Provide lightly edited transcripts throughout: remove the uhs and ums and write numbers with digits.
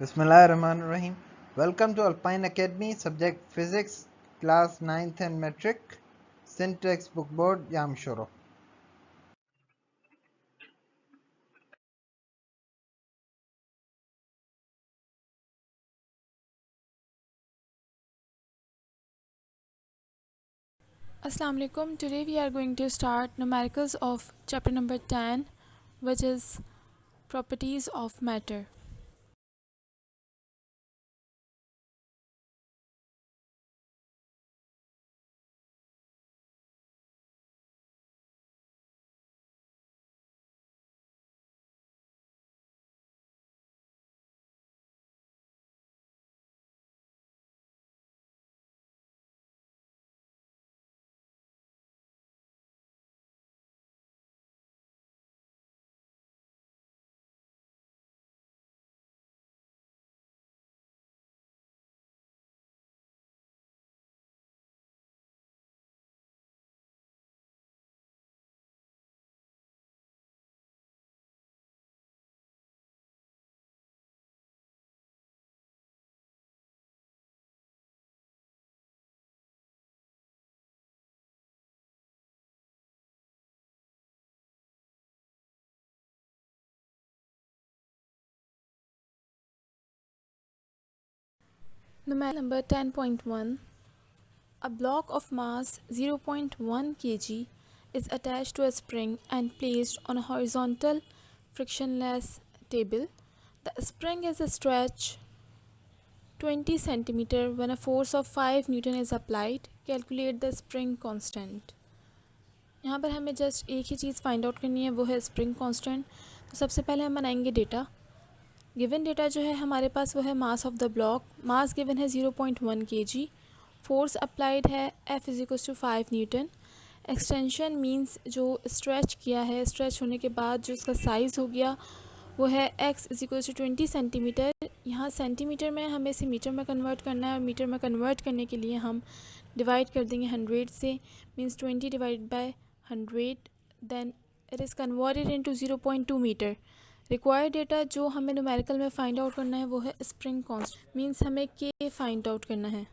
Bismillahirrahmanirrahim. Welcome to Alpine Academy, subject physics, class 9th and metric, syntax book board, Yamshoro. Assalamu alaikum. Today we are going to start numericals of chapter number 10, which is properties of matter. Numerical number 10.1. A block of mass 0.1 kg is attached to a spring and placed on a horizontal frictionless table. The spring is stretched 20 cm when a force of 5 Newton is applied. Calculate the spring constant. यहाँ पर हमें just एक ही चीज़ find out करनी है, वो है spring constant. तो सबसे पहले हम बनाएंगे डेटा। गिवन डेटा जो है हमारे पास वो है mass of the block. Mass given है 0.1 kg। फोर्स अप्लाइड है F = 5 न्यूटन। एक्सटेंशन मींस जो स्ट्रेच किया है, स्ट्रेच होने के बाद जो उसका साइज़ हो गया वो है x = 20 सेंटीमीटर। यहाँ सेंटीमीटर में हमें इसे मीटर में कन्वर्ट करना है, और मीटर में कन्वर्ट करने के लिए हम डिवाइड कर देंगे 100 से, means 20 divide by 100, then it is converted into 0.2 metre. Required data जो हमें न्यूमेरिकल में फाइंड आउट करना है वो है स्प्रिंग कांस्टेंट, मींस हमें के फाइंड आउट करना है।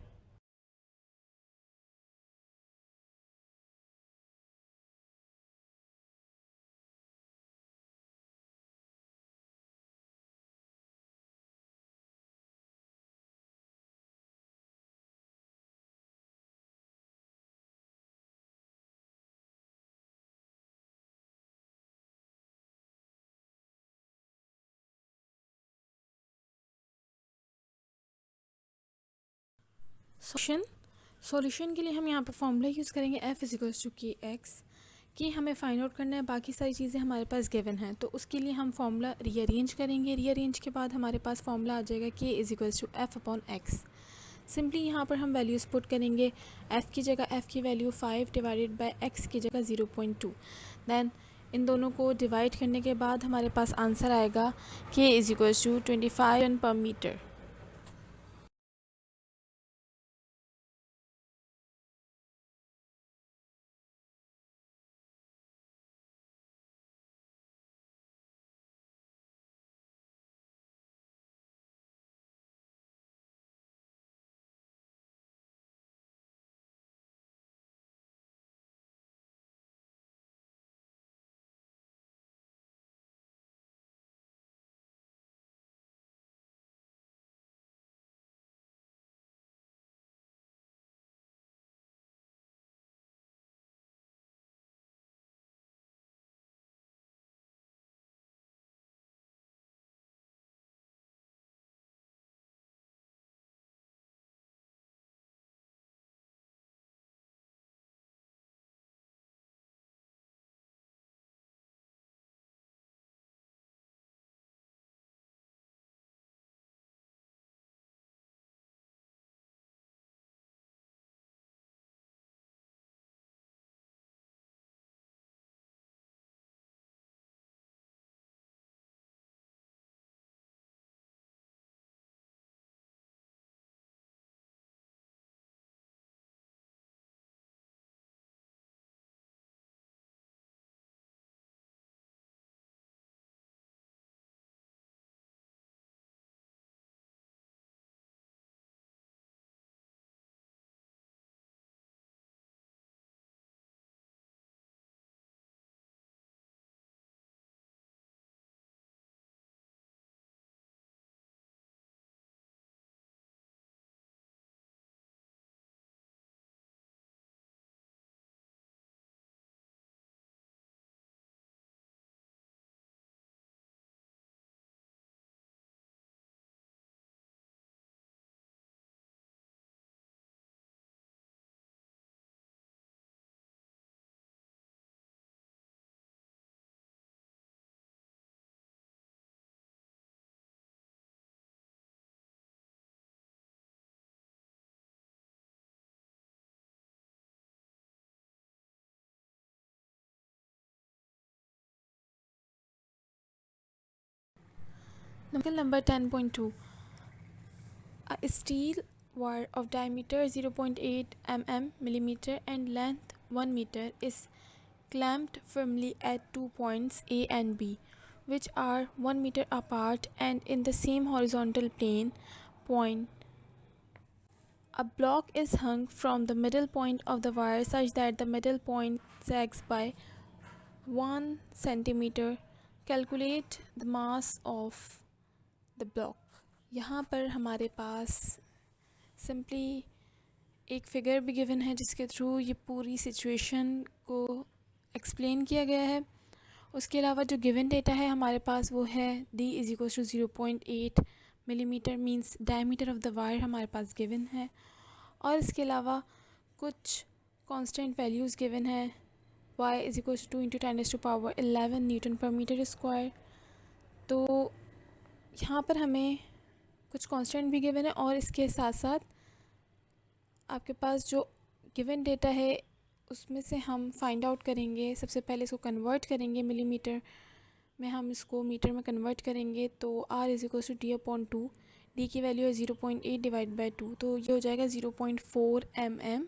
सॉल्यूशन के लिए हम यहाँ पर फॉर्मूला यूज़ करेंगे F = kx। कि हमें फाइंड आउट करना है, बाकी सारी चीज़ें हमारे पास गिवन हैं, तो उसके लिए हम फार्मूला रीअरेंज करेंगे। रीअरेंज के बाद हमारे पास फार्मूला आ जाएगा k = F/x। सिंपली यहाँ पर हम वैल्यूज़ पुट करेंगे। f की जगह f की वैल्यू 5 डिवाइडेड बाय x की जगह 0.2। दैन इन दोनों को डिवाइड करने के बाद हमारे पास आंसर आएगा k = 25 टन पर metre. Number 10.2. A steel wire of diameter 0.8 millimeter and length 1 meter is clamped firmly at 2 points A and B, which are 1 meter apart and in the same horizontal plane. Point. A block is hung from the middle point of the wire such that the middle point sags by 1 centimeter. Calculate the mass of the block. यहाँ पर हमारे पास simply एक figure भी given है जिसके through ये पूरी situation को एक्सप्लेन किया गया है। उसके अलावा जो गिवन डेटा है हमारे पास वो है d is equal to 0.8 millimetre means diameter of the wire हमारे पास गिवन है, और इसके अलावा कुछ कांस्टेंट वैल्यूज़ गिवन है y is equal to 2 into 10⁻11 newton per metre square. तो यहाँ पर हमें कुछ कांस्टेंट भी गिवन है और इसके साथ साथ आपके पास जो गिवन डेटा है उसमें से हम फाइंड आउट करेंगे। सबसे पहले इसको कन्वर्ट करेंगे मिलीमीटर में, हम इसको मीटर में कन्वर्ट करेंगे तो r is equal to d/2, d की वैल्यू है 0.8 डिवाइड बाई 2, तो ये हो जाएगा 0.4 mm।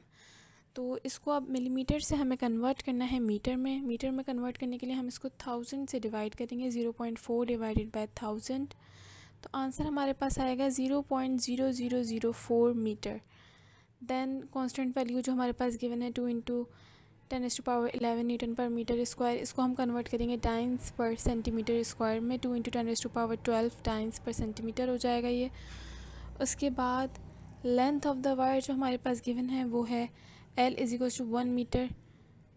तो इसको अब मिलीमीटर से हमें कन्वर्ट करना है मीटर में। मीटर में कन्वर्ट करने के लिए हम इसको 1000 से डिवाइड करेंगे, 0.4 डिवाइडेड बाई 1000, तो आंसर हमारे पास आएगा 0.0004 मीटर। देन कांस्टेंट वैल्यू जो हमारे पास गिवन है 2 into 10⁻11 newton per metre square, इसको हम कन्वर्ट करेंगे टाइम्स पर सेंटीमीटर स्क्वायर में, 2 इंटू 10⁻12 टाइम्स पर सेंटीमीटर हो जाएगा ये। उसके बाद लेंथ ऑफ द वायर जो हमारे पास गिवन है वो है L is equal to 1 metre,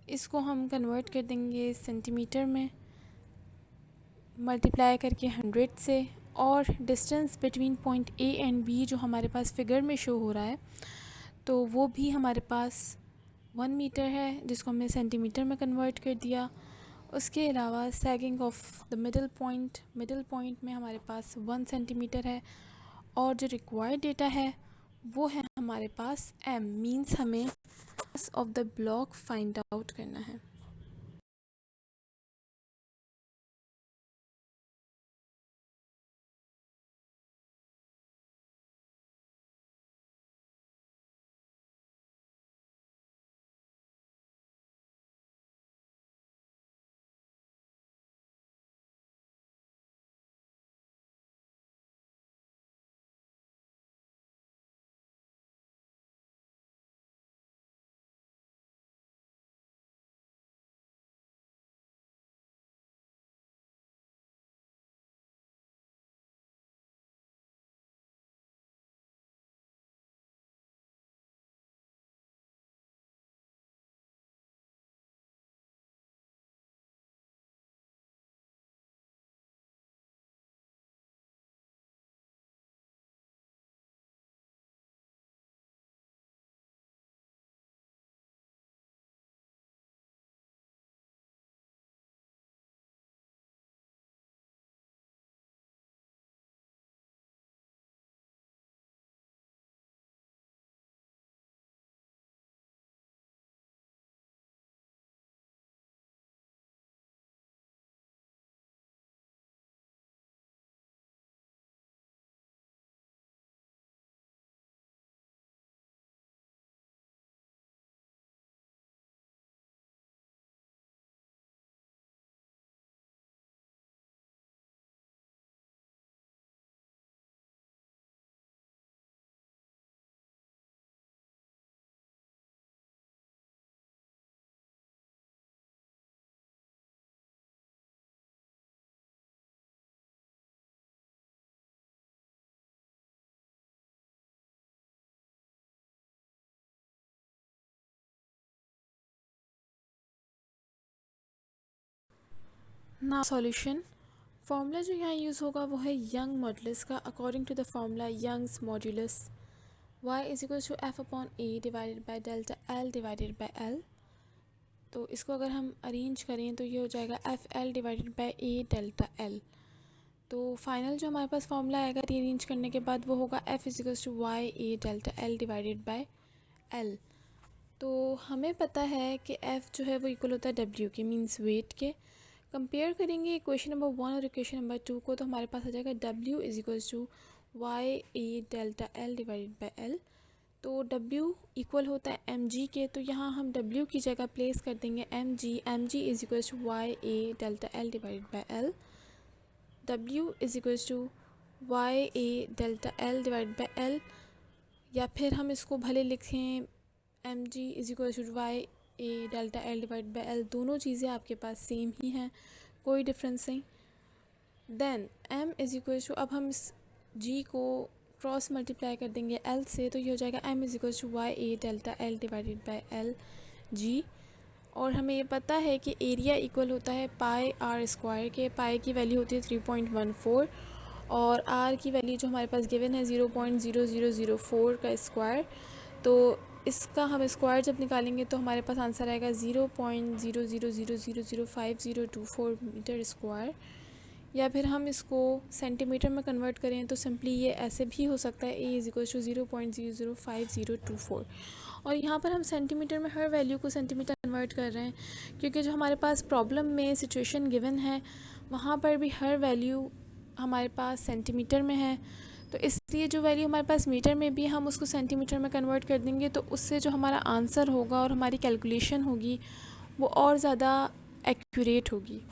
इसको हम कन्वर्ट कर देंगे सेंटीमीटर में मल्टीप्लाई करके 100 से, और distance between point A and B जो हमारे पास फिगर में शो हो रहा है तो वो भी हमारे पास 1 मीटर है जिसको हमने सेंटीमीटर में कन्वर्ट कर दिया। उसके अलावा sagging of the middle point में हमारे पास 1 सेंटीमीटर है, और जो रिक्वायर्ड डेटा है वो है हमारे पास m, मींस हमें मास of the block find out करना है। ना सॉल्यूशन फॉर्मूला जो यहाँ यूज़ होगा वो है यंग मॉडुलस का। According to the formula Young's modulus y is equal to f/a divided by delta l divided by l। तो इसको अगर हम अरेंज करें तो ये हो जाएगा FL divided by a delta l। तो फाइनल जो हमारे पास फॉर्मूला आएगा रीअरेंज करने के बाद वो होगा f is equal to y a delta l divided by l। तो हमें पता है कि f जो है वो इक्वल होता है w के, मीन्स वेट के। कंपेयर करेंगे इक्वेशन नंबर 1 और इक्वेशन नंबर 2 को, तो हमारे पास आ जाएगा W is equals to Y A delta L divided by L. तो W इक्वल होता है mg के, तो यहाँ हम W की जगह प्लेस कर देंगे mg is equals to Y A delta L divided by L. W is equals to Y A delta L divided by L, या फिर हम इसको भले लिखें mg is equals to Y A delta L divide by L, दोनों चीज़ें आपके पास same ही हैं, कोई डिफरेंस नहीं। Then m is equals to, अब हम इस g को क्रॉस मल्टीप्लाई कर देंगे l से, तो ये हो जाएगा m is equals to Y A delta L divided by L जी। और हमें ये पता है कि एरिया इक्वल होता है पाई आर स्क्वायर के। पाई की वैल्यू होती है 3.14 और आर की वैल्यू जो हमारे पास गिवन है 0.0004 का स्क्वायर। तो इसका हम स्क्वायर जब निकालेंगे तो हमारे पास आंसर आएगा 0.00000524 मीटर स्क्वायर। या फिर हम इसको सेंटीमीटर में कन्वर्ट करें तो सिंपली ये ऐसे भी हो सकता है, a इज इक्वल टू 0.005024। और यहाँ पर हम सेंटीमीटर में हर वैल्यू को सेंटीमीटर कन्वर्ट कर रहे हैं, क्योंकि जो हमारे पास प्रॉब्लम में सिचुएशन गिवन है वहाँ पर भी हर वैल्यू हमारे पास सेंटीमीटर में है। तो इसलिए जो वैल्यू हमारे पास मीटर में भी हम उसको सेंटीमीटर में कन्वर्ट कर देंगे, तो उससे जो हमारा आंसर होगा और हमारी कैलकुलेशन होगी वो और ज़्यादा एक्यूरेट होगी।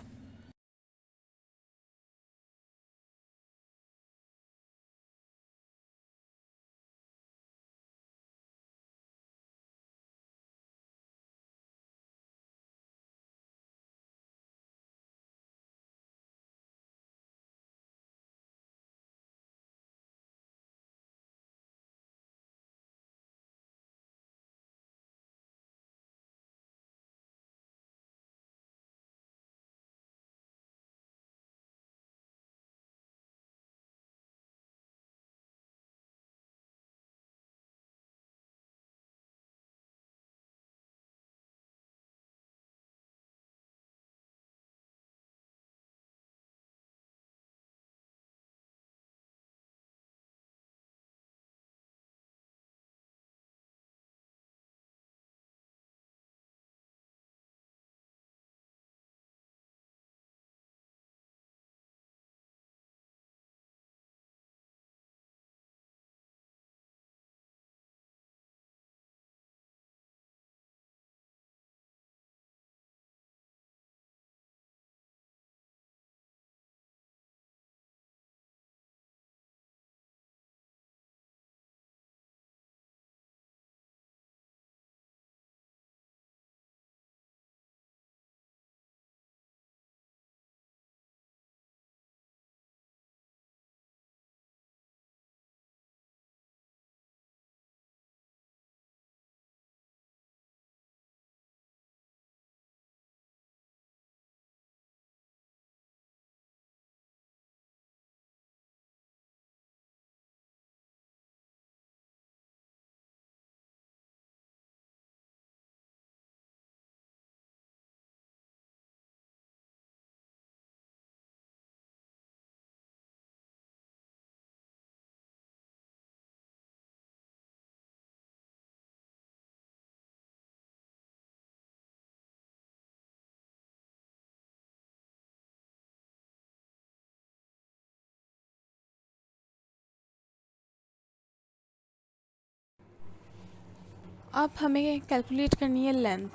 अब हमें कैलकुलेट करनी है लेंथ,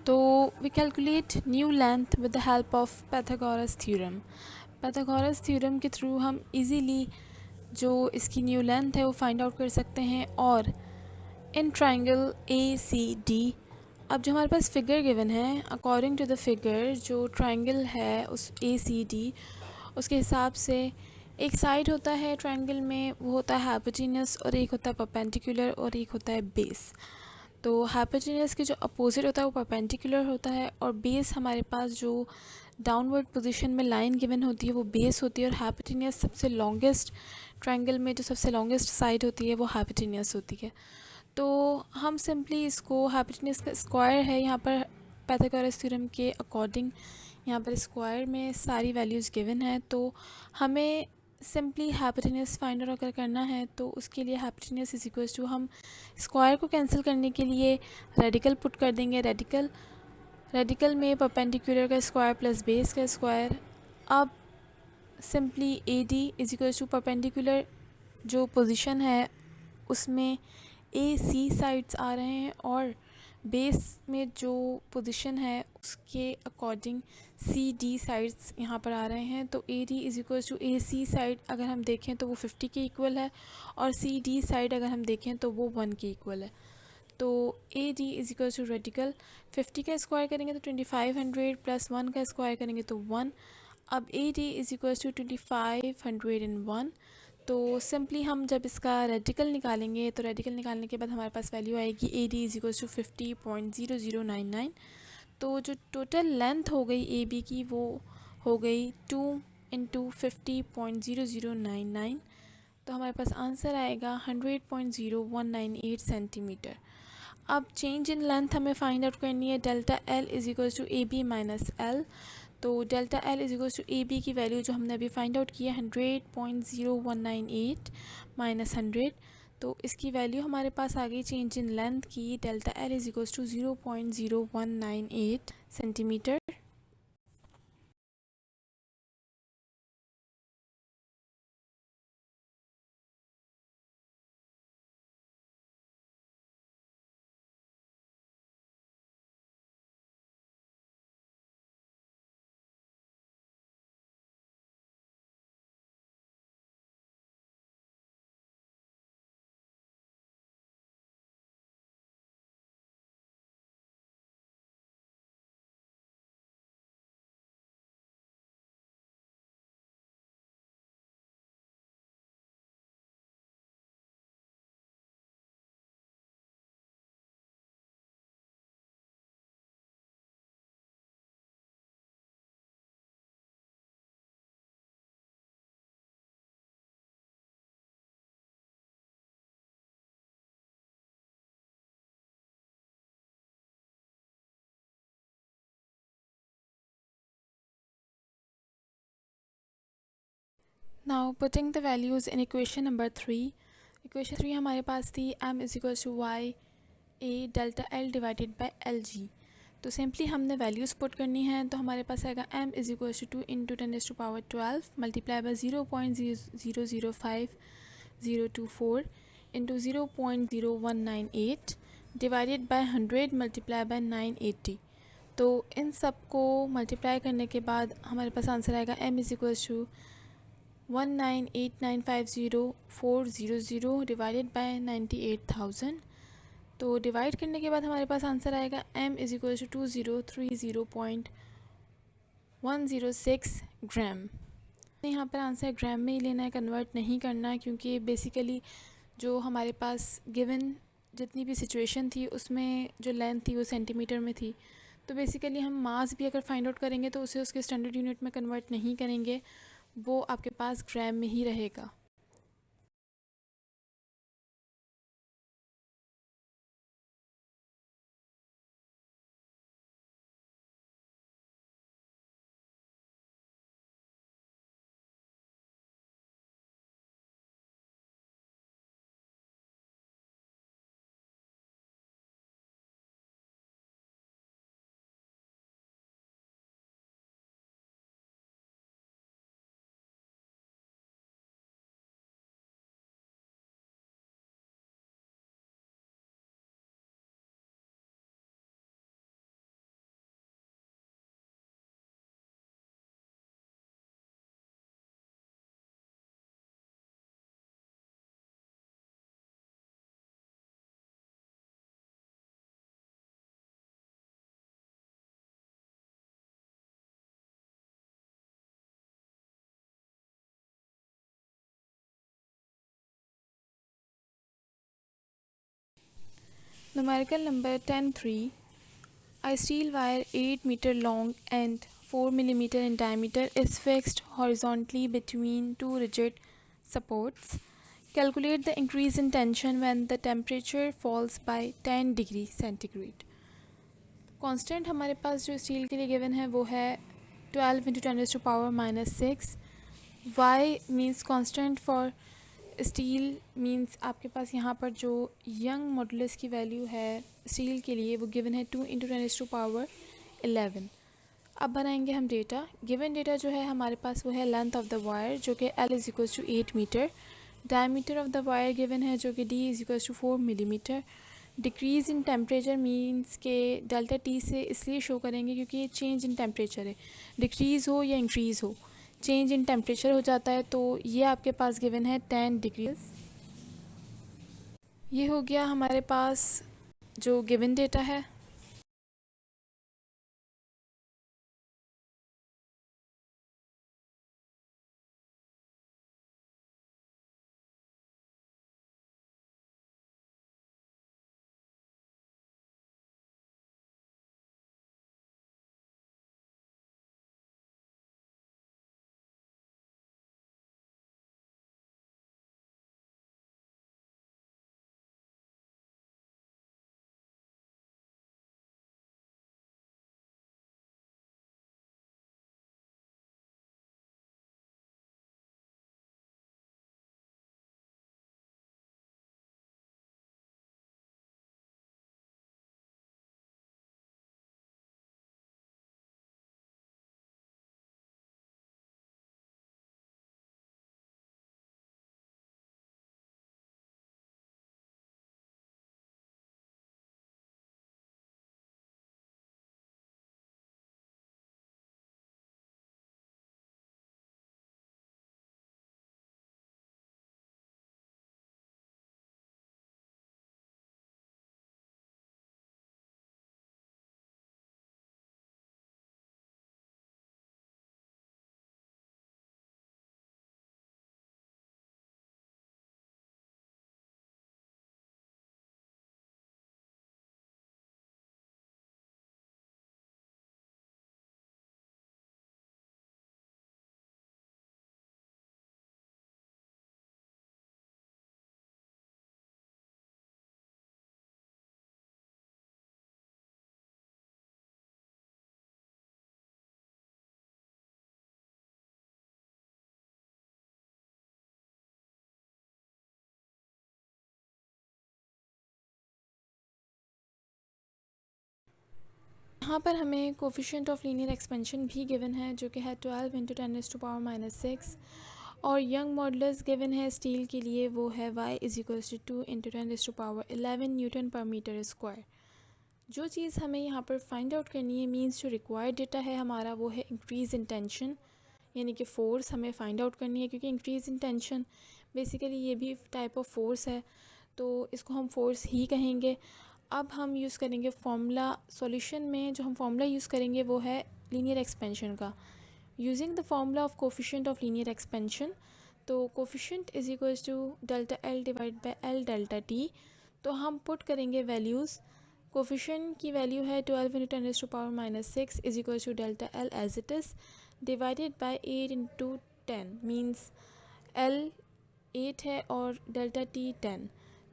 तो we calculate new length with the help of Pythagoras theorem. Pythagoras theorem के थ्रू हम इजीली जो इसकी न्यू लेंथ है वो फाइंड आउट कर सकते हैं। और in triangle A C D, अब जो हमारे पास फिगर गिवन है, अकॉर्डिंग टू द फिगर जो ट्राइंगल है उस ए सी डी, उसके हिसाब से एक साइड होता है ट्राइंगल में वो होता है हाइपोटेन्यूस, और एक होता है परपेंडिकुलर, और एक होता है बेस। तो हाइपोटेन्यूस के जो अपोजिट होता है वो परपेंडिकुलर होता है, और बेस हमारे पास जो डाउनवर्ड पोजीशन में लाइन गिवन होती है वो बेस होती है। और हाइपोटेन्यूस सबसे लॉन्गेस्ट ट्रायंगल में जो सबसे लॉन्गेस्ट साइड होती है वो हाइपोटेन्यूस होती है। तो हम सिंपली इसको, हाइपोटेन्यूस का स्क्वायर है यहाँ पर पाइथागोरस थ्योरम के अकॉर्डिंग, यहाँ पर स्क्वायर में सारी वैल्यूज़ गिवन है। तो हमें सिंपली हाइपोटेन्यूस फाइंड आउट अगर करना है तो उसके लिए हाइपोटेन्यूस इज इक्वल्स टू, हम स्क्वायर को कैंसिल करने के लिए रेडिकल पुट कर देंगे। रेडिकल रेडिकल में परपेंडिकुलर का स्क्वायर प्लस बेस का स्क्वायर। अब simply A D is equal to perpendicular जो पोजीशन है उसमें ए सी साइड्स आ रहे हैं और बेस में जो पोजीशन है उसके अकॉर्डिंग सी डी साइड्स यहाँ पर आ रहे हैं। तो A D is equal to A C side अगर हम देखें तो वो 50 के इक्वल है और सी डी साइड अगर हम देखें तो वो 1 के इक्वल है। तो A D is equal to radical 50 का स्क्वायर करेंगे तो 2500 प्लस 1 का स्क्वायर करेंगे तो 1। अब A D is equal to 2501। तो सिंपली हम जब इसका रेडिकल निकालेंगे तो रेडिकल निकालने के बाद हमारे पास वैल्यू आएगी A D is equal to 50.0099। तो जो टोटल लेंथ हो गई ए बी की वो हो गई 2 इंटू 50.0099। तो हमारे पास आंसर आएगा 100.0198 सेंटीमीटर। अब चेंज इन लेंथ हमें फाइंड आउट करनी है। Delta L is equal to A B minus L. तो delta L is equal to A B की वैल्यू जो हमने अभी फाइंड आउट किया 100.0198 माइनस 100। तो इसकी वैल्यू हमारे पास आ गई चेंज इन लेंथ की। Delta L is equal to 0.0198 centimetre. Now putting the values in equation number 3। Equation 3 हमारे पास थी m is equal to Y A delta L divided by L G. तो सिंपली हमने वैल्यूज़ पुट करनी है। तो हमारे पास आएगा m is equal to 2 into 10⁻12 multiply by 0.005024 into 0.0198 divided by 100 multiply by 980। तो इन सब को मल्टीप्लाई करने के बाद हमारे पास आंसर आएगा m is equal to 198950400 divided by 98,000। तो डिवाइड करने के बाद हमारे पास आंसर आएगा m is equal to 2030.106 gram. यहाँ पर आंसर ग्राम में ही लेना है, कन्वर्ट नहीं करना, क्योंकि बेसिकली जो हमारे पास गिवन जितनी भी सिचुएशन थी उसमें जो लेंथ थी वो सेंटीमीटर में थी। तो बेसिकली हम मास भी अगर फाइंड आउट करेंगे तो उसे उसके स्टैंडर्ड यूनिट में कन्वर्ट नहीं करेंगे, वो आपके पास ग्राम में ही रहेगा। Numerical number 10(3). A steel wire 8 meter long and 4 millimeter in diameter is fixed horizontally between two rigid supports. Calculate the increase in tension when the temperature falls by 10 degree centigrade. Constant हमारे पास जो steel के लिए given है वो है 12 into 10⁻⁻6। y means constant for steel means आपके पास यहाँ पर जो यंग मॉडुलस की वैल्यू है स्टील के लिए वो गिवन है 2 इंटू 10⁻⁸ 11। अब बनाएंगे हम डेटा। गिवन डेटा जो है हमारे पास वो है लेंथ ऑफ द वायर जो कि L is equals to 8 metre, diameter of the wire given है जो कि D is equals to 4 millimetre. Decrease in temperature means के डेल्टा टी से इसलिए शो करेंगे क्योंकि ये चेंज इन टेम्परेचर है, डिक्रीज़ हो या इंक्रीज़ हो, चेंज इन टेम्परेचर हो जाता है। तो ये आपके पास गिवन है 10 डिग्रीज। ये हो गया हमारे पास जो गिवन डेटा है। यहाँ पर हमें कोफिशिएंट ऑफ लीनियर एक्सपेंशन भी गिवन है जो कि है 12 इंटू 10⁻⁻⁶, और यंग मॉडुलस गिवन है स्टील के लिए, वो है y is equals to 2 into 10⁻11 newton per metre square. जो चीज़ हमें यहाँ पर फाइंड आउट करनी है मींस जो रिक्वायर्ड डेटा है हमारा वो है इंक्रीज़ इन टेंशन, यानी कि फ़ोर्स हमें फाइंड आउट करनी है क्योंकि इंक्रीज़ इन टेंशन बेसिकली ये भी टाइप ऑफ फोर्स है, तो इसको हम फोर्स ही कहेंगे। अब हम यूज़ करेंगे फॉर्मूला। सॉल्यूशन में जो हम फॉर्मूला यूज़ करेंगे वो है लीनियर एक्सपेंशन का। Using the formula of coefficient of linear expansion, तो coefficient is equals to delta L divide by L delta T। तो हम पुट करेंगे वैल्यूज़। कोफिशिएंट की वैल्यू है 12 into 10⁻⁶ is equals to delta L as it is divided by 8 into 10 means L 8 है और delta T 10।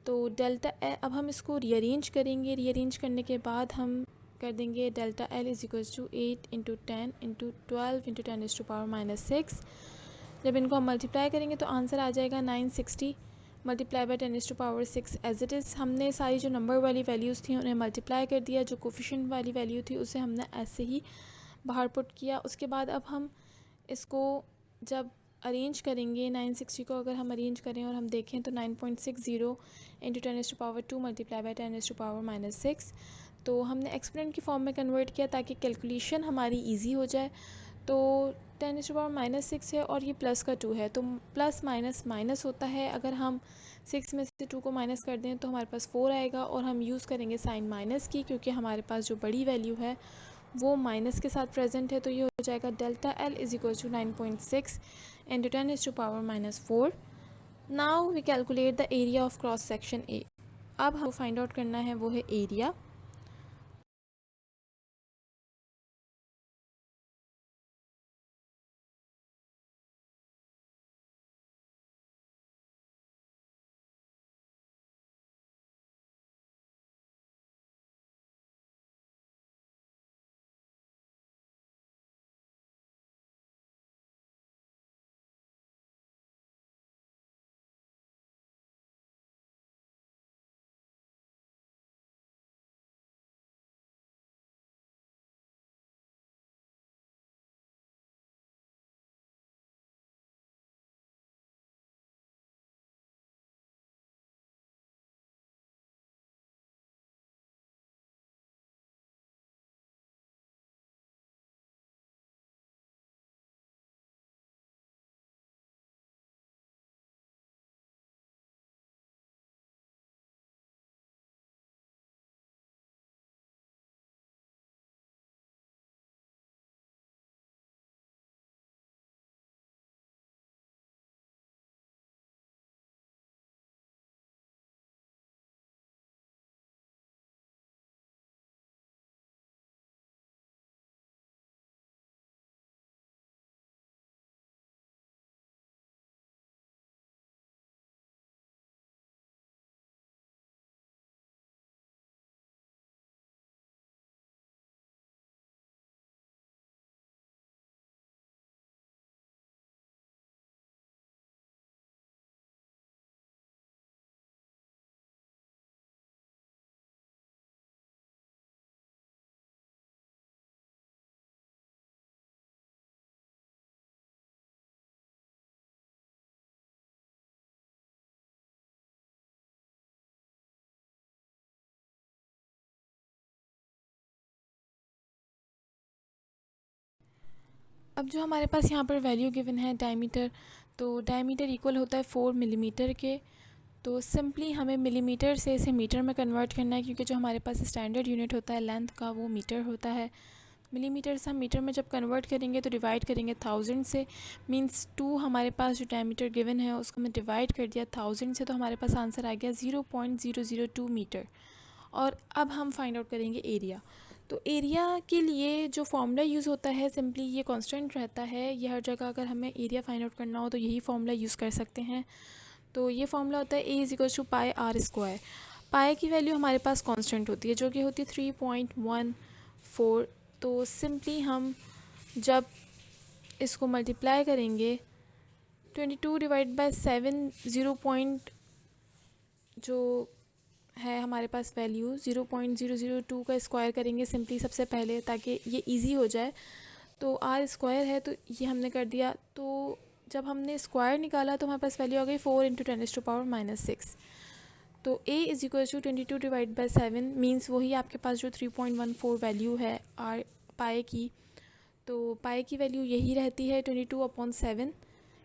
तो delta अब हम इसको रीअरेंज करेंगे। रीअरेंज करने के बाद हम कर देंगे delta L is equals to 8 into 10 into 12 into 10⁻⁻6। जब इनको हम मल्टीप्लाई करेंगे तो आंसर आ जाएगा 960 multiply by 10⁻6 as it is. हमने सारी जो नंबर वाली वैल्यूज़ थी उन्हें मल्टीप्लाई कर दिया, जो कोफिशिएंट वाली वैल्यू थी उसे हमने ऐसे ही बाहर पुट किया। उसके बाद अब हम इसको जब अरेंज करेंगे 960 को अगर हम अरेंज करें और हम देखें तो 9.60 इंटू 10⁻2 मल्टीप्लाई बाय 10⁻6। तो हमने एक्सपोनेंट की फॉर्म में कन्वर्ट किया ताकि कैलकुलेशन हमारी इजी हो जाए। तो 10⁻6 है और ये प्लस का 2 है, तो प्लस माइनस माइनस होता है। अगर हम 6 में से 2 को माइनस कर दें तो हमारे पास 4 आएगा, और हम यूज़ करेंगे साइन माइनस की क्योंकि हमारे पास जो बड़ी वैल्यू है वो माइनस के साथ प्रेजेंट है। तो ये हो जाएगा delta L is equal to 9.6 into 10⁻⁻4। Now we calculate the area of cross section A. अब हमको फाइंड आउट करना है वो है एरिया। अब जो हमारे पास यहाँ पर वैल्यू गिवन है डायमीटर, तो डायमीटर इक्वल होता है 4 मिलीमीटर के। तो सिंपली हमें मिलीमीटर से इसे मीटर में कन्वर्ट करना है, क्योंकि जो हमारे पास स्टैंडर्ड यूनिट होता है लेंथ का वो मीटर होता है। मिलीमीटर से हम मीटर में जब कन्वर्ट करेंगे तो डिवाइड करेंगे 1000 से, मींस 2 हमारे पास जो डायमीटर गिवन है उसको मैं डिवाइड कर दिया 1000 से, तो हमारे पास आंसर आ गया 0.002 मीटर। और अब हम फाइंड आउट करेंगे एरिया। तो एरिया के लिए जो फॉर्मूला यूज़ होता है सिंपली ये कांस्टेंट रहता है। ये हर जगह अगर हमें एरिया फाइंड आउट करना हो तो यही फॉर्मूला यूज़ कर सकते हैं। तो ये फॉर्मूला होता है A=πr²। पाई की वैल्यू हमारे पास कांस्टेंट होती है जो कि होती है 3.14। तो सिंपली हम जब इसको मल्टीप्लाई करेंगे 22 डिवाइड बाय 7, 0 पॉइंट जो है हमारे पास वैल्यू 0.002 का स्क्वायर करेंगे सिंपली सबसे पहले, ताकि ये इजी हो जाए। तो आर स्क्वायर है तो ये हमने कर दिया। तो जब हमने स्क्वायर निकाला तो हमारे पास वैल्यू आ गई 4 × 10⁻⁻6। तो A=22 डिवाइड बाय 7 मीन्स वही आपके पास जो 3.14 वैल्यू है आर पाई की। तो पाई की वैल्यू यही रहती है 22/7,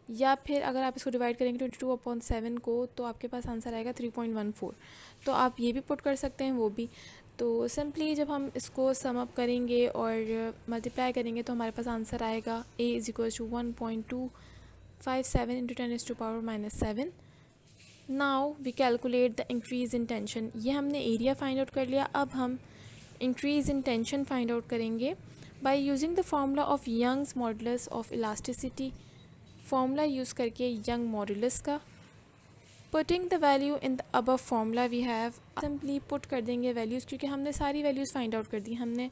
या फिर अगर आप इसको डिवाइड करेंगे 22/7 को तो आपके पास आंसर आएगा 3.14। तो आप ये भी पुट कर सकते हैं, वो भी। तो सिंपली जब हम इसको सम अप करेंगे और मल्टीप्लाई करेंगे तो हमारे पास आंसर आएगा A=1.257 × 10⁻⁻7। Now we calculate the increase in tension. ये हमने एरिया फाइंड आउट कर लिया। अब हम increase in tension find out करेंगे by using the formula of Young's modulus of elasticity. Formula use करके यंग मॉडुलस का। Putting the value in the above formula we have, simply put कर देंगे values, क्योंकि हमने सारी वैल्यूज़ फाइंड आउट कर दी। हमने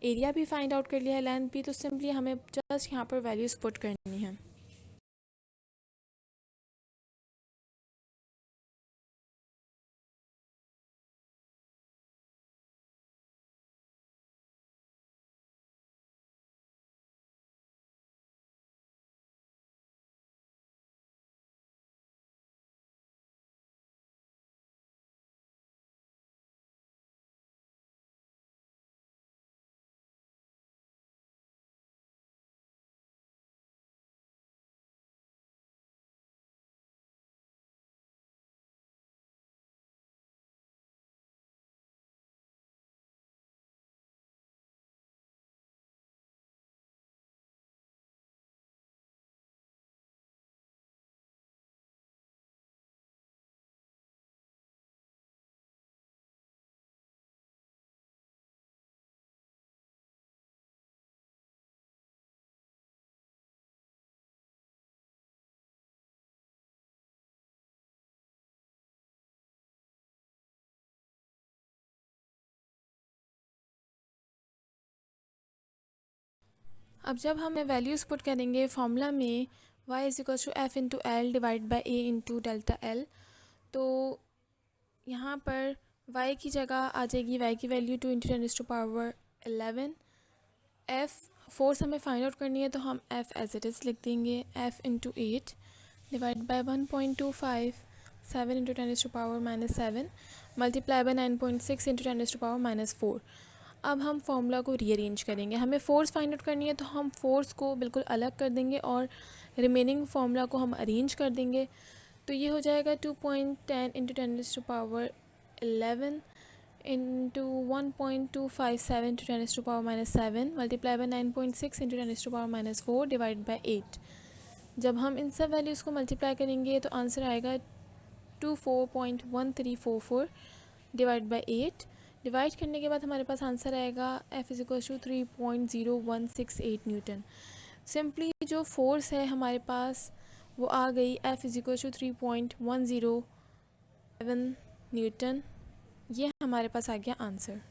एरिया भी फाइंड आउट कर लिया है, लेंथ भी, तो सिंपली हमें जस्ट यहाँ पर वैल्यूज़ पुट करनी है। अब जब हम वैल्यूज़ पुट करेंगे फार्मूला में y=f/l divide by a × Δl, तो यहाँ पर y की जगह आ जाएगी y की वैल्यू 2 × 10⁻11। f फोर्स हमें फाइंड आउट करनी है तो हम f एज इट इज़ लिख देंगे, f × 8 divide by 1.257 × 10⁻⁻7 multiply by 9.6 × 10⁻⁻4। अब हम फार्मूला को रीअरेंज करेंगे। हमें फ़ोर्स फाइंड आउट करनी है तो हम फ़ोर्स को बिल्कुल अलग कर देंगे और रिमेनिंग फार्मूला को हम अरेंज कर देंगे। तो ये हो जाएगा 2.10 × 10⁻11 into 1.257 × 10⁻⁻7 multiply by 9.6 × 10⁻⁻4 divide by 8। जब हम इन सब वैल्यूज़ को मल्टीप्लाई करेंगे तो आंसर आएगा 24.1344 डिवाइड बाय 8। डिवाइड करने के बाद हमारे पास आंसर आएगा F=3.0168 न्यूटन। सिंपली जो फोर्स है हमारे पास वो आ गई F=3.107 न्यूटन। ये हमारे पास आ गया answer.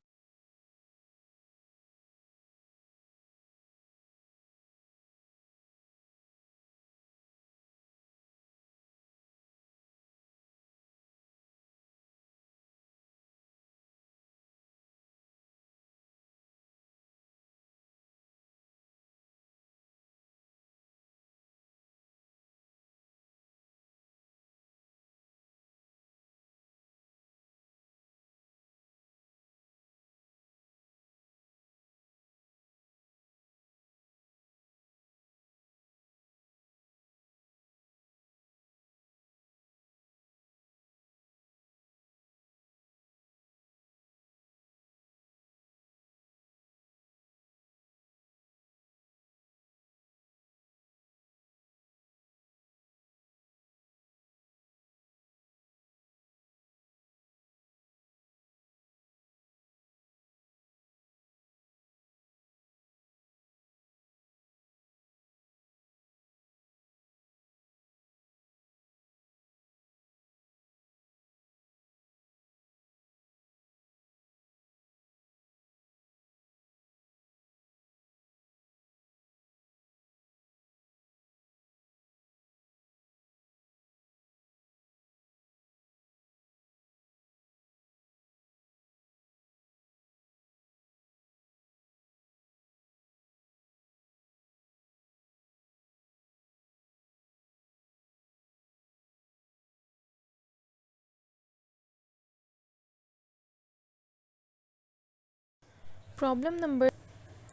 Problem number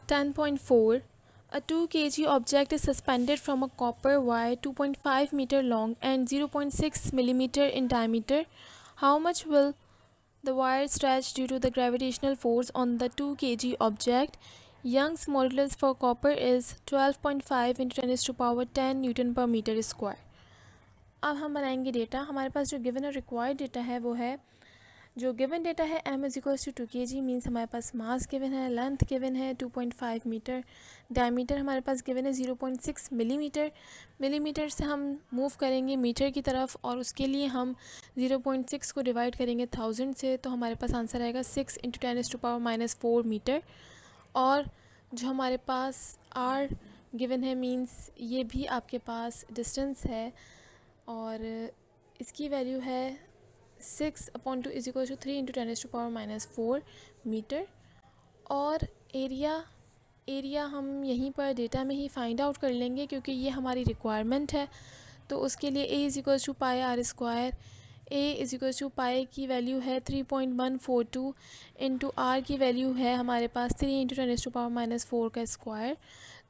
10.4. A 2 kg object is suspended from a copper wire 2.5 meter long and 0.6 millimeter in diameter. How much will the wire stretch due to the gravitational force on the 2 kg object? Young's modulus for copper is 12.5 into 10 to power 10 Newton per meter square. अब हम बनाएंगे data. हमारे पास जो given और required data है वो है, जो गिवन डेटा है m is equals to 2 kg, means हमारे पास मास गिवन है, लेंथ गिवन है 2.5 मीटर, डायमीटर हमारे पास गिवन है 0.6 मिलीमीटर. मिलीमीटर से हम मूव करेंगे मीटर की तरफ और उसके लिए हम 0.6 को डिवाइड करेंगे 1000 से, तो हमारे पास आंसर आएगा 6 इंटू 10 टू पावर -4 मीटर. और जो हमारे पास r गिवन है, मीन्स ये भी आपके पास डिस्टेंस है और इसकी वैल्यू है 6/2 is equal to 3 into 10 to power -4 metre. और एरिया हम यहीं पर डेटा में ही फाइंड आउट कर लेंगे क्योंकि ये हमारी रिक्वायरमेंट है. तो उसके लिए a is equal to pi R square. a is equal to pi की वैल्यू है 3.142 इंटू आर की वैल्यू है हमारे पास 3 इंटू 10 टू पावर -4 का स्क्वायर.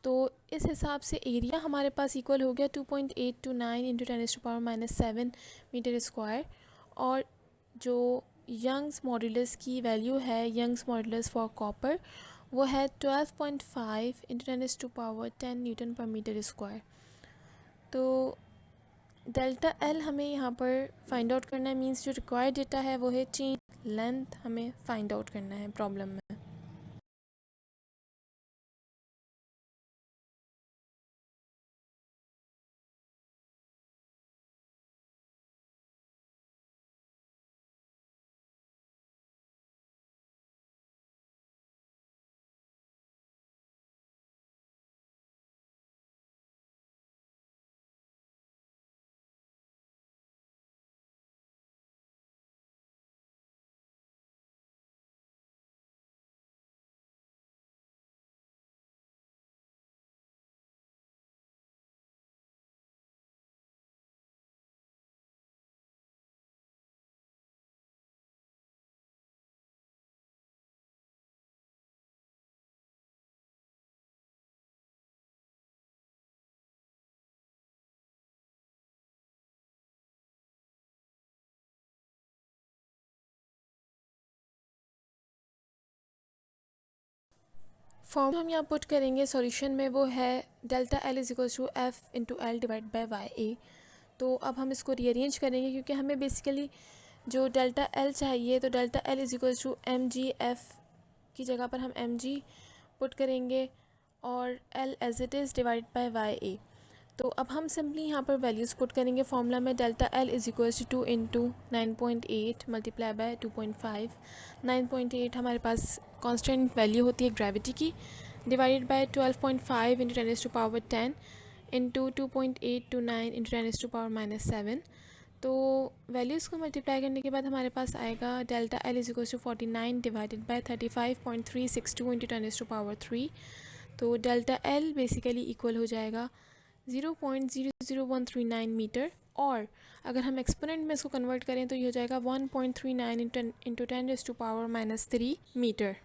तो इस हिसाब से एरिया हमारे पास इक्वल हो गया 2.829 into 10 to power -7 metre square. और जो यंग्स मॉड्यूलस की वैल्यू है, यंग्स मॉड्यूलस फॉर कॉपर, वो है 12.5 into 10 to power 10 newton per metre square. तो डेल्टा एल हमें यहाँ पर फाइंड आउट करना है, मीन्स जो रिक्वायर्ड डेटा है वो है चेन लेंथ हमें फाइंड आउट करना है प्रॉब्लम में. फॉर्म हम यहाँ पुट करेंगे सॉल्यूशन में, वो है delta L is equal to F into L divide by Y A. तो अब हम इसको रीअरेंज करेंगे क्योंकि हमें बेसिकली जो डेल्टा एल चाहिए, तो delta L is equal to M G F की जगह पर हम एम जी पुट करेंगे और L as it is divide by Y A. तो अब हम सिंपली यहाँ पर वैल्यूज़ पुट करेंगे फॉर्मूला में. Delta L is equal to 2 into 9.8 multiply by 2.5. 9.8 हमारे पास कांस्टेंट वैल्यू होती है ग्रेविटी की, divided by 12.5 into 10 to power 10 into 2.829 into 10 to power -7. तो वैल्यूज़ को मल्टीप्लाई करने के बाद हमारे पास आएगा delta L is equal to 49 divided by 35.362 into 10 to power 3. तो डेल्टा एल बेसिकली इक्वल हो जाएगा 0.00139 मीटर. और अगर हम एक्सपोनेंट में इसको कन्वर्ट करें तो ये हो जाएगा 1.39 into 10 to power -3 metre.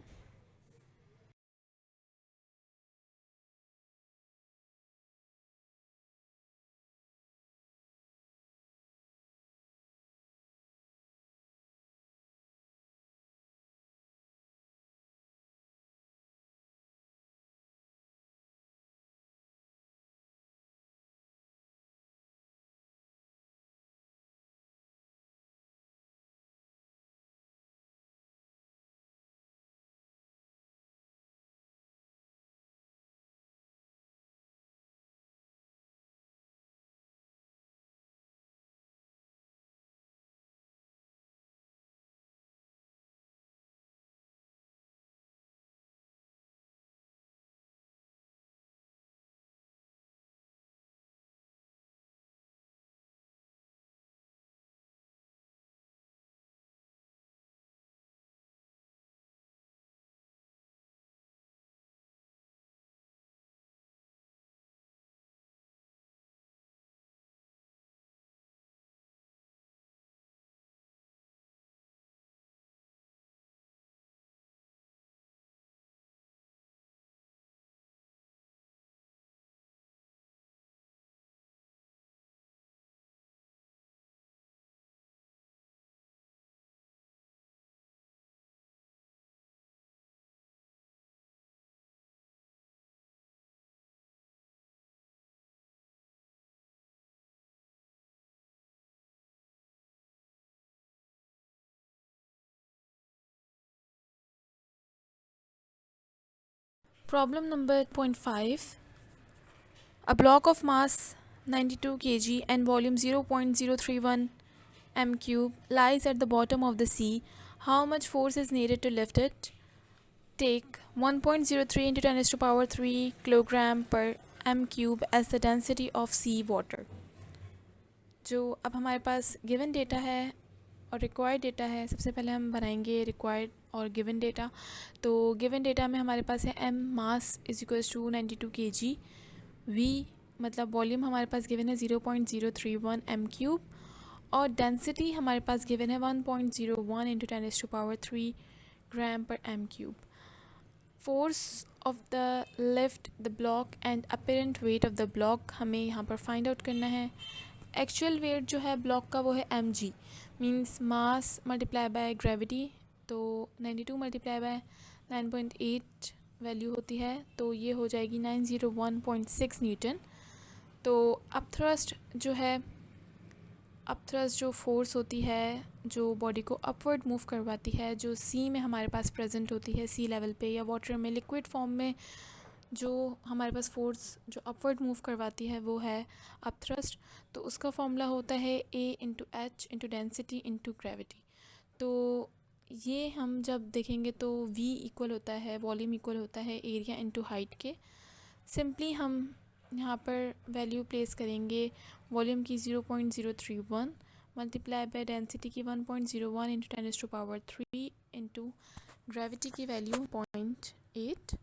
Problem number 0.5. A block of mass 92 kg and volume 0.031 m cube lies at the bottom of the sea. How much force is needed to lift it? Take 1.03 into 10 raised to power 3 kilogram per m cube as the density of sea water. जो अब हमारे पास given data है और required data है, सबसे पहले हम बनाएंगे रिक्वायर्ड और गिवन डेटा. तो गिवन डेटा में हमारे पास है m mass is equals to 92 kg, v मतलब वॉल्यूम हमारे पास गिवन है 0.031 m क्यूब और डेंसिटी हमारे पास गिवन है 1.01 इंटू 10 रेज़्ड टू पावर 3 ग्राम पर m cube. Force of the lift the block and apparent wait of the block हमें यहाँ पर फाइंड आउट करना है. एक्चुअल वेट जो है ब्लॉक का वो है mg, means mass multiply by gravity. तो 92 मल्टीप्लाई बाय 9.8 वैल्यू होती है, तो ये हो जाएगी 901.6 न्यूटन. तो अपथ्रस्ट जो है, अपथ्रस्ट जो फोर्स होती है जो बॉडी को अपवर्ड मूव करवाती है, जो सी में हमारे पास प्रेजेंट होती है, सी लेवल पे या वाटर में लिक्विड फॉर्म में जो हमारे पास फोर्स जो अपवर्ड मूव करवाती है वो है अपथ्रस्ट. तो उसका फॉर्मूला होता है A into H into density into gravity. तो ये हम जब देखेंगे तो v इक्वल होता है, वॉल्यूम इक्वल होता है एरिया इंटू हाइट के. सिंपली हम यहाँ पर वैल्यू प्लेस करेंगे वॉल्यूम की 0.031 मल्टीप्लाई बाय डेंसिटी की 1.01 into 10 raised to power 3 into gravity की वैल्यू 0.8.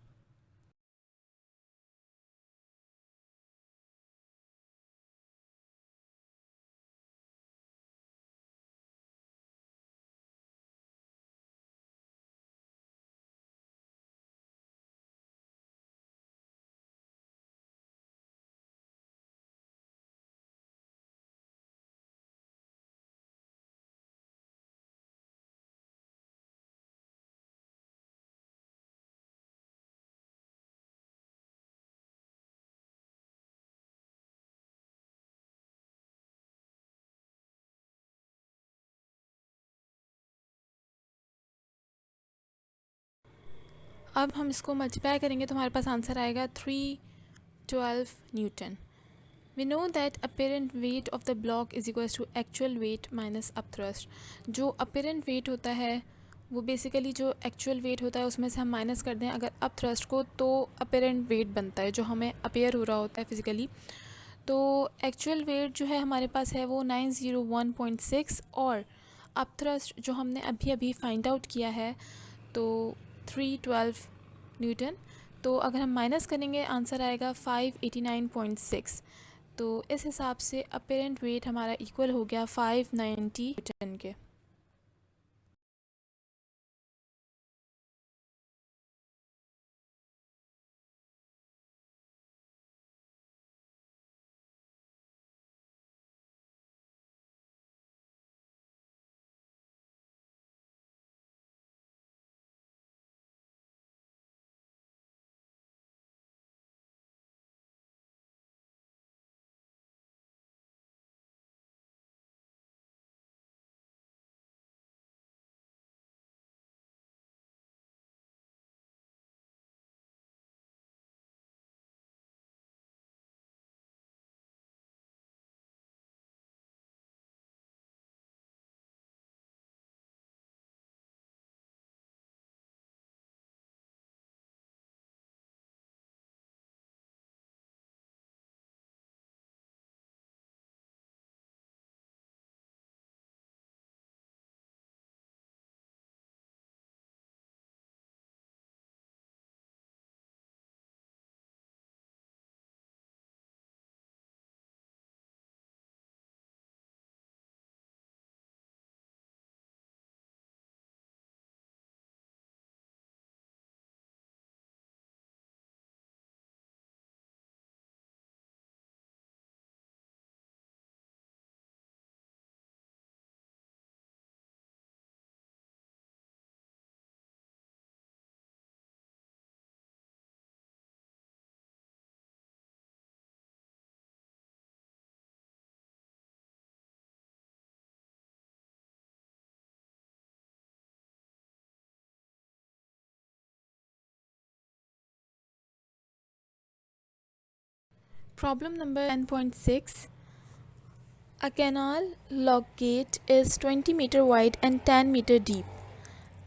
अब हम इसको मल्टीप्लाई करेंगे तो हमारे पास आंसर आएगा 312 Newton. We know that apparent weight of the block is equals to actual weight minus upthrust. जो apparent weight होता है वो बेसिकली जो एक्चुअल वेट होता है उसमें से हम माइनस कर दें अगर अपथ्रस्ट को, तो apparent weight बनता है जो हमें अपेयर हो रहा होता है फिजिकली. तो एक्चुअल वेट जो है हमारे पास है वो 901.6 और अपथ्रस्ट जो हमने अभी अभी फाइंड आउट किया है तो 312 न्यूटन. तो अगर हम माइनस करेंगे आंसर आएगा 589.6. तो इस हिसाब से अपेरेंट वेट हमारा इक्वल हो गया 590 न्यूटन के. Problem number 10.6. A canal lock gate is 20 meter wide and 10 meter deep.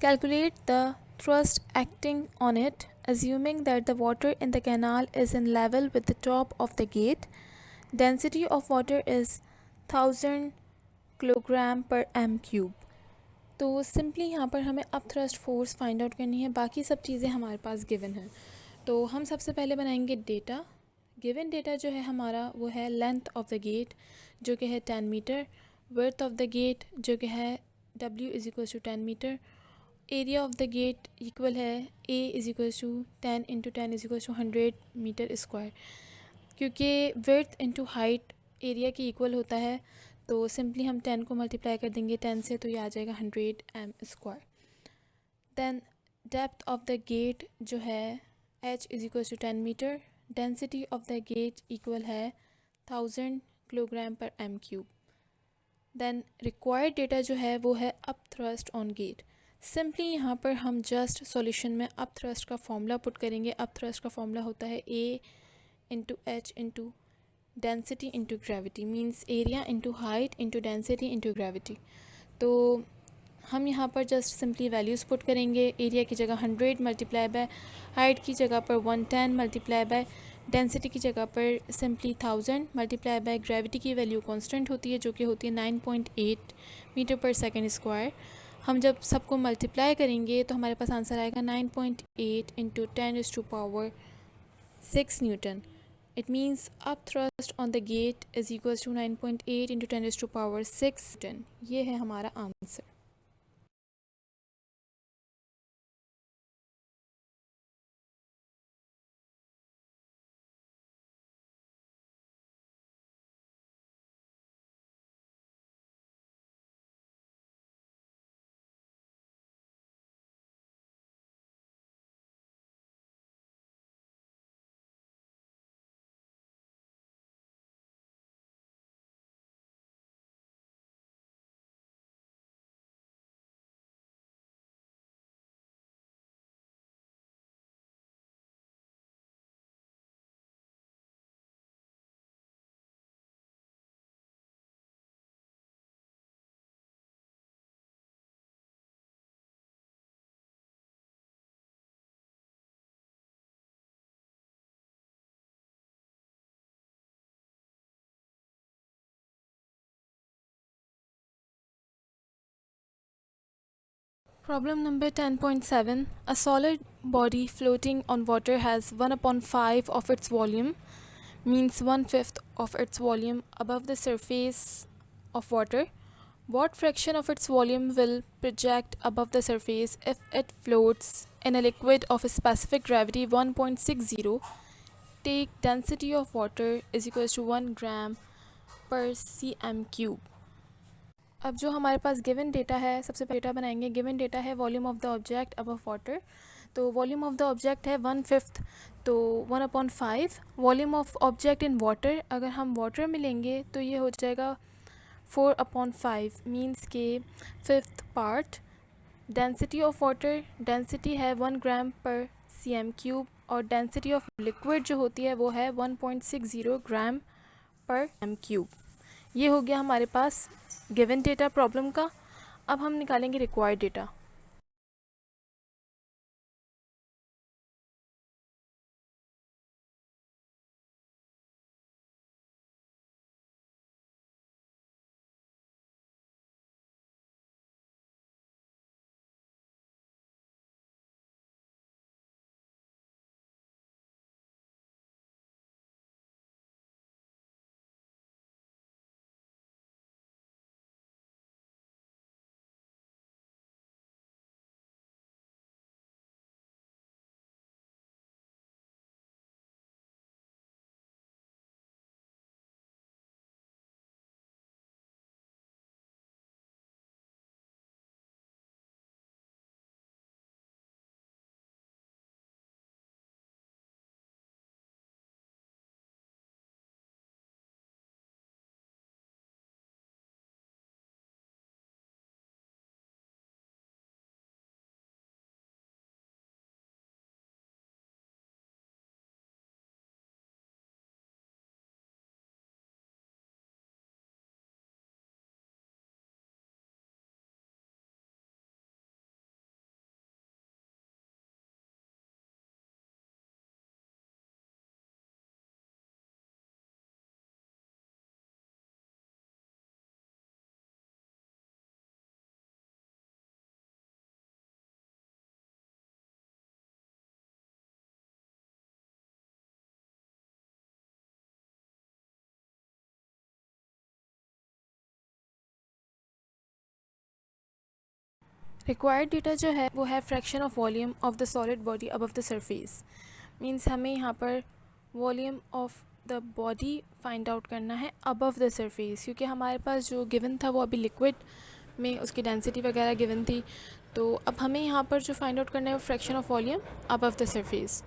Calculate the thrust acting on it, assuming that the water in the canal is in level with the top of the gate. Density of water is 1000 kilogram per M cube. तो simply यहाँ पर हमें up thrust force find out करनी है. बाकी सब चीज़ें हमारे पास गिवन हैं. तो हम सबसे पहले बनाएंगे डेटा. गिवन डेटा जो है हमारा वो है लेंथ ऑफ द गेट जो कि है 10 metre, width of the gate जो कि है W is equal to 10 metre, area of the gate equal है A is equal to 10 into 10 is equal to 100 metre square. क्योंकि विड्थ इंटू हाइट एरिया की equal होता है तो सिंपली हम 10 को मल्टीप्लाई कर देंगे 10 से, तो ये आ जाएगा 100 M square. Then depth of the gate जो है H is equal to 10 metre, density of the gate equal है 1000 kilogram per M cube. Then required data जो है वो है up thrust on gate. Simply यहाँ पर हम जस्ट सॉल्यूशन में अप थ्रस्ट का फॉर्मूला पुट करेंगे. अप थ्रस्ट का फॉर्मूला होता है A into H into density into gravity, means area into height into density into gravity. तो हम यहाँ पर जस्ट सिंपली वैल्यूज़ पुट करेंगे. एरिया की जगह 100 मल्टीप्लाई बाय हाइट की जगह पर 110 मल्टीप्लाई बाय डेंसिटी की जगह पर सिंपली 1000 मल्टीप्लाई बाय ग्रेविटी की वैल्यू कांस्टेंट होती है जो कि होती है 9.8 मीटर पर सेकेंड स्क्वायर. हम जब सबको मल्टीप्लाई करेंगे तो हमारे पास आंसर आएगा 9.8 into 10⁻⁶ Newton. It means up thrust on the gate is equals to 9.8 into 10⁻⁶ Newton. ये है हमारा answer. Problem number 10.7. A solid body floating on water has 1/5 of its volume, means 1/5 of its volume above the surface of water. What fraction of its volume will project above the surface if it floats in a liquid of a specific gravity 1.60? Take density of water is equals to 1 gram per cm cube. अब जो हमारे पास given data है, सबसे पहले data बनाएंगे. Given data है volume of the object above water. तो वॉल्यूम ऑफ द ऑब्जेक्ट है 1/5, तो 1/5. Volume of object in water, अगर हम वाटर में लेंगे तो ये हो जाएगा 4/5, मीन्स के 5th part. Density of water, density है 1 ग्राम पर cm क्यूब, और डेंसिटी ऑफ लिक्विड जो होती है वो है 1.60 ग्राम पर m क्यूब. ये हो गया हमारे पास गिवन डेटा प्रॉब्लम का. अब हम निकालेंगे रिक्वायर्ड डेटा. रिक्वायर्ड डेटा जो है वो है fraction of volume of the solid body above the surface. Means हमें यहाँ पर volume of the body find out करना है अबव द सरफेस, क्योंकि हमारे पास जो गिवन था वो अभी लिक्विड में उसकी डेंसिटी वगैरह गिवन थी। तो अब हमें यहाँ पर जो फाइंड आउट करना है वो fraction of volume above the surface.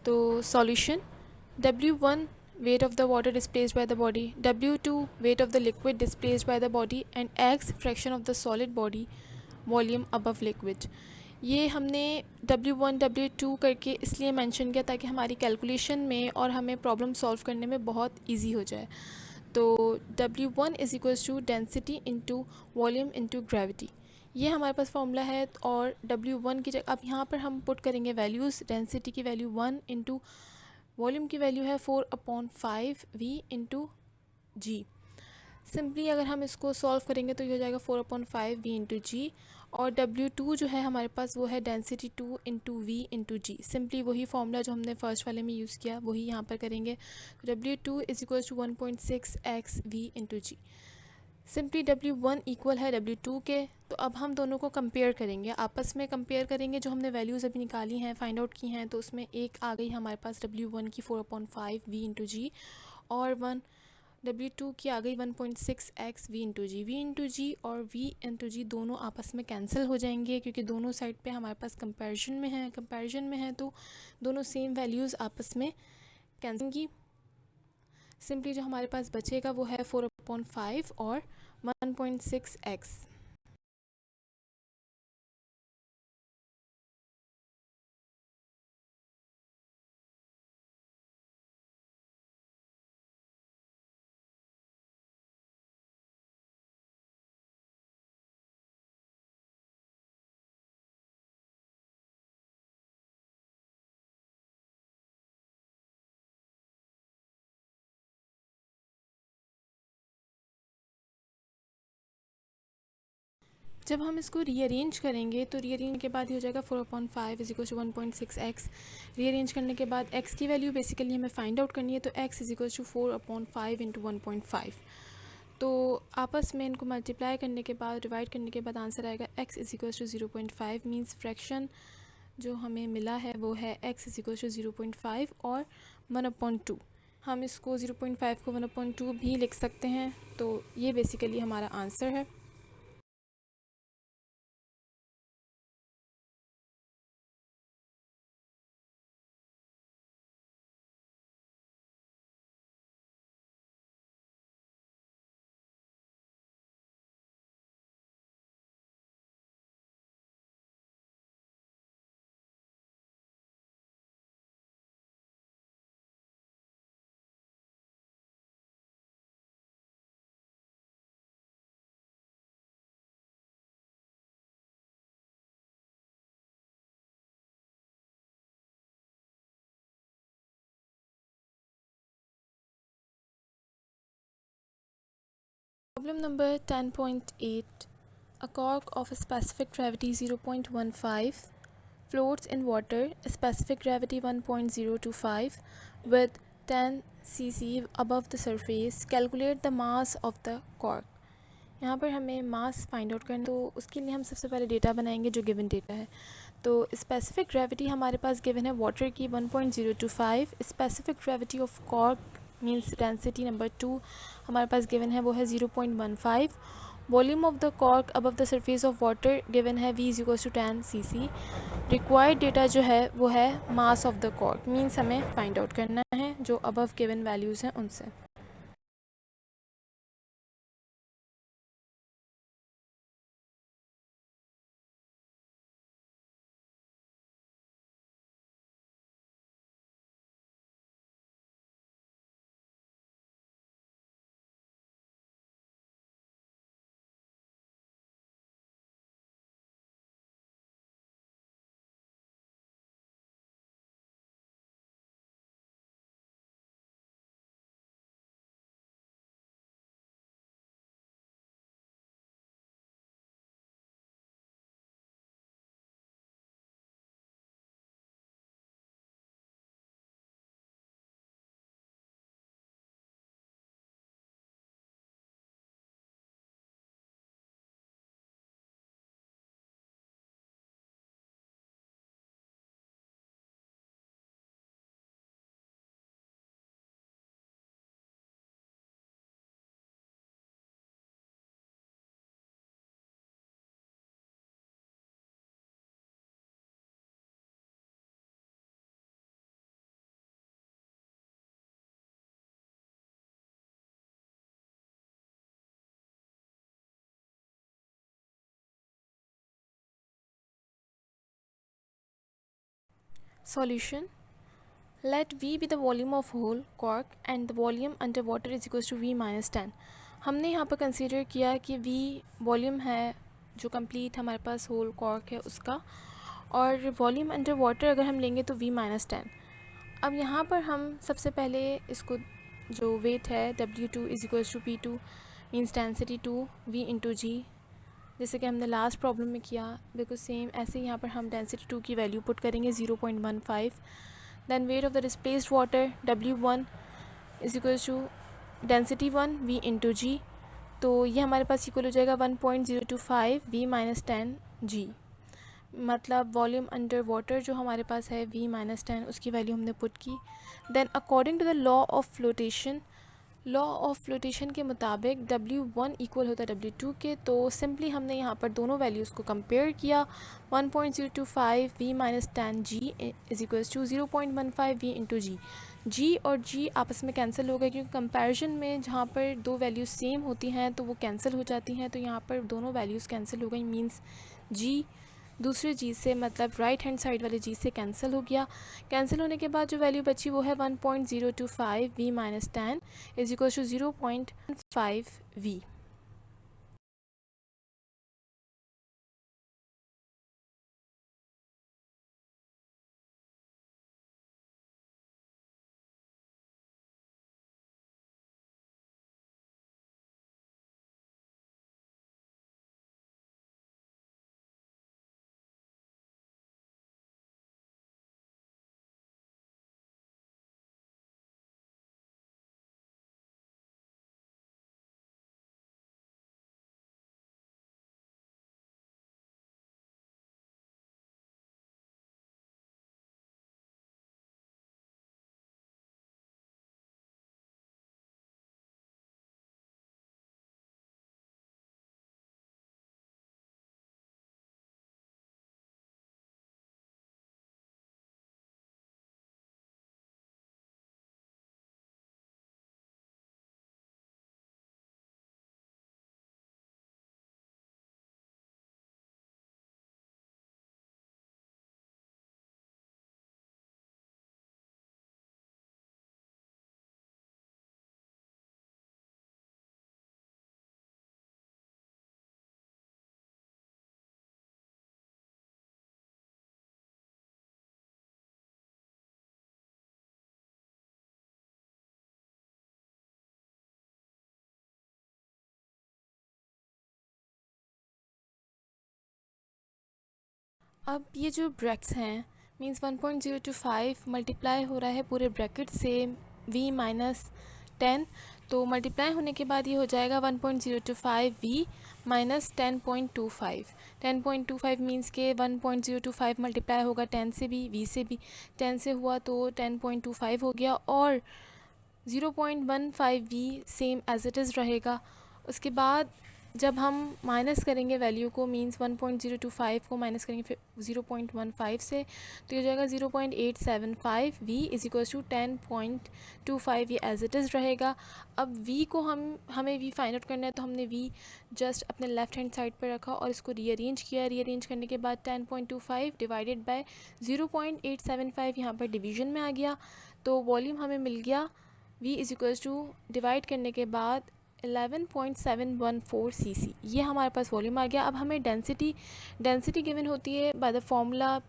तो solution W1 weight of the water displaced by the body, W2 weight of the liquid displaced by the body and X fraction of the solid body volume above liquid। ये हमने W1 W2 करके इसलिए mention किया ताकि हमारी calculation में और हमें प्रॉब्लम सॉल्व करने में बहुत इजी हो जाए। तो W1 is equals to density into volume into gravity, ये हमारे पास फॉर्मूला है। और W1 की जगह अब यहाँ पर हम पुट करेंगे वैल्यूज़। डेंसिटी की वैल्यू 1 इंटू वॉल्यूम की वैल्यू है 4/5 V इंटू जी। सिंपली अगर हम इसको सॉल्व करेंगे तो ये हो जाएगा 4/5 V इंटू जी। और W2 जो है हमारे पास वो है density 2 into V into G. Simply वही फॉर्मूला जो हमने फर्स्ट वाले में यूज़ किया वही यहाँ पर करेंगे। W2 is equal to 1.6x V into G. Simply W1 equal है W2 के। तो अब हम दोनों को कंपेयर करेंगे, आपस में कंपेयर करेंगे। जो हमने वैल्यूज़ अभी निकाली हैं, फाइंड आउट की हैं, तो उसमें एक आ गई हमारे पास W1 की 4/5 V इंटू जी और W2 की आ गई 1.6x V इंटू जी और V इंटू जी दोनों आपस में कैंसिल हो जाएंगे, क्योंकि दोनों साइड पे हमारे पास कंपैरिजन में है तो दोनों सेम वैल्यूज़ आपस में कैंसिल की। सिंपली जो हमारे पास बचेगा वो है 4/5 और 1.6x। जब हम इसको रीअरेंज करेंगे तो रीअरेंज के बाद ये हो जाएगा 4/5 is equal to 1.6x। Rearrange करने के बाद x की वैल्यू बेसिकली हमें फाइंड आउट करनी है, तो x is equal to 4/5 into 1.5। तो आपस में इनको मल्टीप्लाई करने के बाद, डिवाइड करने के बाद आंसर आएगा x is equal to 0.5। Means fraction जो हमें मिला है वो है x इज इक्वल टू 0.5 और 1/2। हम इसको 0.5 को 1/2 भी लिख सकते हैं। तो ये बेसिकली हमारा आंसर है। Problem number 10.8. A cork of a specific gravity 0.15 floats in water, specific gravity 1.025 with 10 cc above the surface. Calculate the mass of the cork. यहाँ पर हमें मास फाइंड आउट करना, तो उसके लिए हम सबसे पहले डेटा बनाएंगे जो गिवन डेटा है। तो स्पेसिफिक ग्रेविटी हमारे पास गिवन है वाटर की 1.025। Specific gravity of cork means density number 2 हमारे पास गिवन है वो है 0.15। Volume of the cork above the surface of water given है V is equals to 10 cc। Required data जो है वो है mass of the cork, means हमें फाइंड आउट करना है जो अबव गिवन वैल्यूज़ हैं उनसे। Solution. Let V be the volume of whole cork and the volume under water is equals to V minus 10. हमने यहाँ पर कंसीडर किया कि V वॉल्यूम है जो कंप्लीट हमारे पास होल कॉर्क है उसका, और वॉल्यूम अंडर वाटर अगर हम लेंगे तो V माइनस 10. अब यहाँ पर हम सबसे पहले इसको जो वेट है W2 is equals to P2 means density 2 V into G, जैसे कि हमने लास्ट प्रॉब्लम में किया, बिल्कुल सेम ऐसे ही यहाँ पर हम डेंसिटी 2 की वैल्यू पुट करेंगे 0.15. Then weight of the displaced water W1 is equals to density 1 V into G, तो ये हमारे पास इक्वल हो जाएगा 1.025 V माइनस 10 जी. मतलब वॉल्यूम अंडर वाटर जो हमारे पास है V माइनस 10 उसकी वैल्यू हमने पुट की. Then according to the law of flotation के मुताबिक W1 इक्वल होता है W2 के, तो सिंपली हमने यहाँ पर दोनों वैल्यूज़ को कंपेयर किया. 1.025 V minus 10 G is equals to 0.15 V into G. G और जी आपस में कैंसिल हो गए क्योंकि कंपैरिजन में जहाँ पर दो वैल्यूज़ सेम होती हैं तो वो कैंसिल हो जाती हैं, तो यहाँ पर दोनों वैल्यूज़ कैंसिल हो गई. मींस जी दूसरे जी से मतलब राइट हैंड साइड वाले जी से कैंसिल हो गया. कैंसिल होने के बाद जो वैल्यू बची वो है 1.025 V minus 10 is equal to 0.5 V. अब ये जो ब्रैक्स हैं मींस 1.025 मल्टीप्लाई हो रहा है पूरे ब्रैकेट से V माइनस 10, तो मल्टीप्लाई होने के बाद ये हो जाएगा 1.025 V माइनस 10.25. 10.25 मीन्स के 1.025 मल्टीप्लाई होगा 10 से भी V से भी, 10 से हुआ तो 10.25 हो गया और 0.15 V same as it is रहेगा. उसके बाद जब हम माइनस करेंगे वैल्यू को मींस 1.025 को माइनस करेंगे फिर 0.15 से, तो ये हो जाएगा 0.875 V इज इक्वल्स टू 10.25 ये एज इट इज़ रहेगा. अब V को हमें V फाइंड आउट करना है, तो हमने V जस्ट अपने लेफ्ट हैंड साइड पर रखा और इसको रीअरेंज किया. रीअरेंज करने के बाद 10.25 डिवाइडेड बाय 0.875 यहाँ पर डिवीजन में आ गया, तो वॉल्यूम हमें मिल गया V is equals to divide करने के बाद 11.714 cc. ये हमारे पास वॉल्यूम आ गया. अब हमें डेंसिटी गिवन होती है by the formula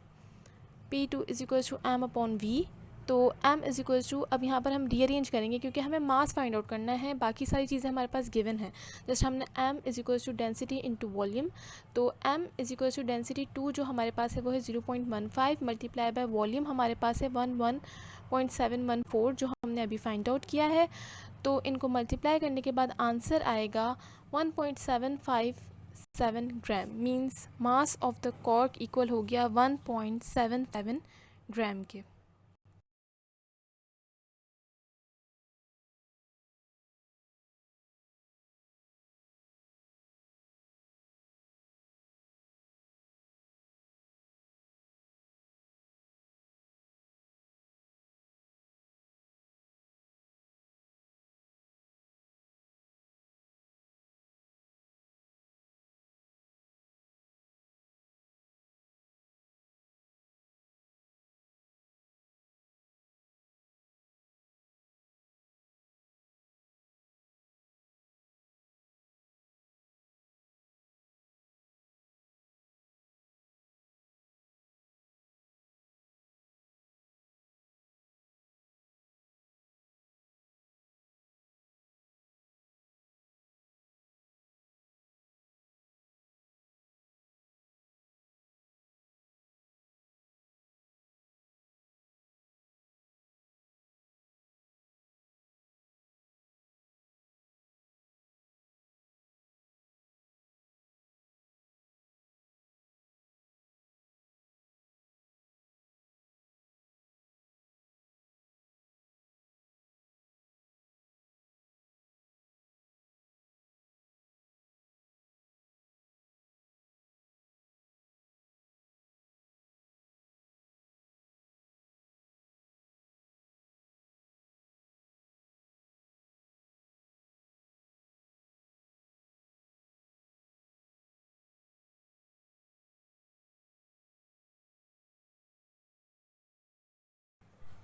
P2 is equals to M upon V. तो M इज इक्वल्स टू, अब यहाँ पर हम रीअरेंज करेंगे क्योंकि हमें मास फाइंड आउट करना है, बाकी सारी चीज़ें हमारे पास गिवन है. जस्ट हमने M is equals to density into volume, तो M is equals to density 2 जो हमारे पास है वो है 0.15 मल्टीप्लाई बाय वॉल्यूम हमारे पास है 11.714 जो हमने अभी फाइंड आउट किया है. तो इनको मल्टीप्लाई करने के बाद आंसर आएगा 1.757 gram. Means mass of the cork equal हो गया 1.77 ग्राम के.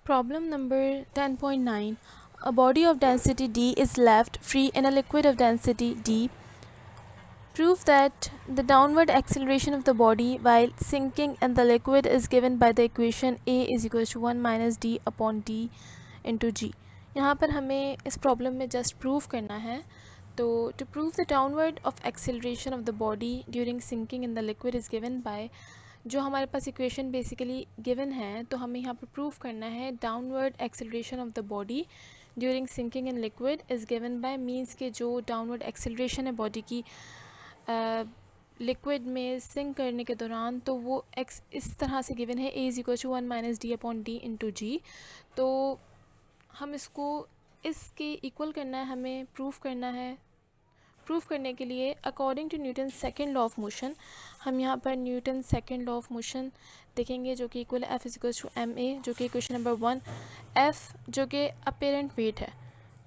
Problem number 10.9. A body of density d is left free in a liquid of density d. Prove that the downward acceleration of the body while sinking in the liquid is given by the equation a is equals to 1 minus d upon d into g. यहाँ पर हमें इस problem में just prove करना है. तो to prove the downward of acceleration of the body during sinking in the liquid is given by, जो हमारे पास इक्वेशन बेसिकली गिवन है, तो हमें यहाँ पर प्रूव करना है downward acceleration of the body during sinking in liquid is given by, means के जो डाउनवर्ड एक्सेलरेशन है बॉडी की लिक्विड में सिंक करने के दौरान, तो वो एक्स इस तरह से गिवन है, A is equal to 1 minus D upon D into G. तो हम इसको इसके इक्वल करना है, हमें प्रूफ करना है. प्रूफ करने के लिए according to Newton second law of motion, हम यहाँ पर Newton second law of motion देखेंगे, जो कि equal F is equal to M A, जो कि इक्वेशन नंबर 1. एफ जो कि अपेरेंट वेट है,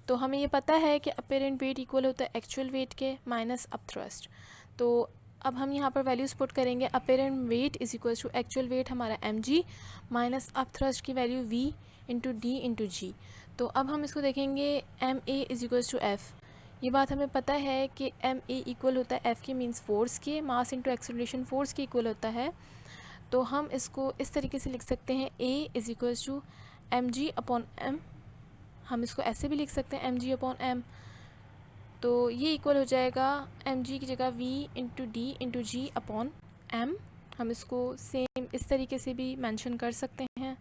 तो हमें ये पता है कि अपेरेंट वेट इक्वल होता है एक्चुअल वेट के माइनस अप थ्रस्ट. तो अब हम यहाँ पर वैल्यूज़ पुट करेंगे. Apparent weight is equal to actual weight हमारा M G minus up thrust की value V into D into G. तो अब हम इसको देखेंगे M A is equal to F. ये बात हमें पता है कि एम ए इक्वल होता है एफ़ की मीन्स फोर्स के, मास इंटू एक्सेलरेशन फोर्स के इक्वल होता है. तो हम इसको इस तरीके से लिख सकते हैं, A is equal to M G upon M. हम इसको ऐसे भी लिख सकते हैं एम जी अपॉन एम. तो ये इक्वल हो जाएगा एम जी की जगह V into D into G upon M. हम इसको सेम इस तरीके से भी मेंशन कर सकते हैं.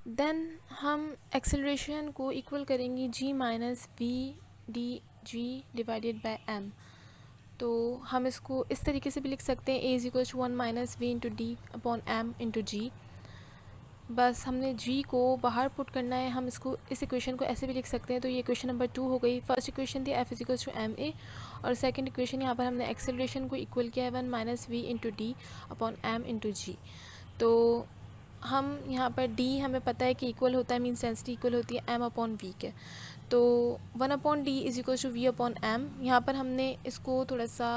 देन हम एक्सेलरेशन को इक्वल करेंगे G minus V D G divided by M. तो हम इसको इस तरीके से भी लिख सकते हैं, A is equal to 1 minus V into D upon M into G. बस हमने जी को बाहर पुट करना है. हम इसको इस इक्वेशन को ऐसे भी लिख सकते हैं. तो ये इक्वेशन नंबर 2 हो गई. फर्स्ट इक्वेशन थी F is equal to M A, और सेकेंड इक्वेशन यहाँ पर हमने एक्सेलरेशन को इक्वल किया है 1 minus V into D upon M into G. तो हम यहाँ पर d हमें पता है कि इक्वल होता है, मीन्स डेंसिटी इक्वल होती है m अपॉन v के. तो 1 upon D is equal to V upon M. यहाँ पर हमने इसको थोड़ा सा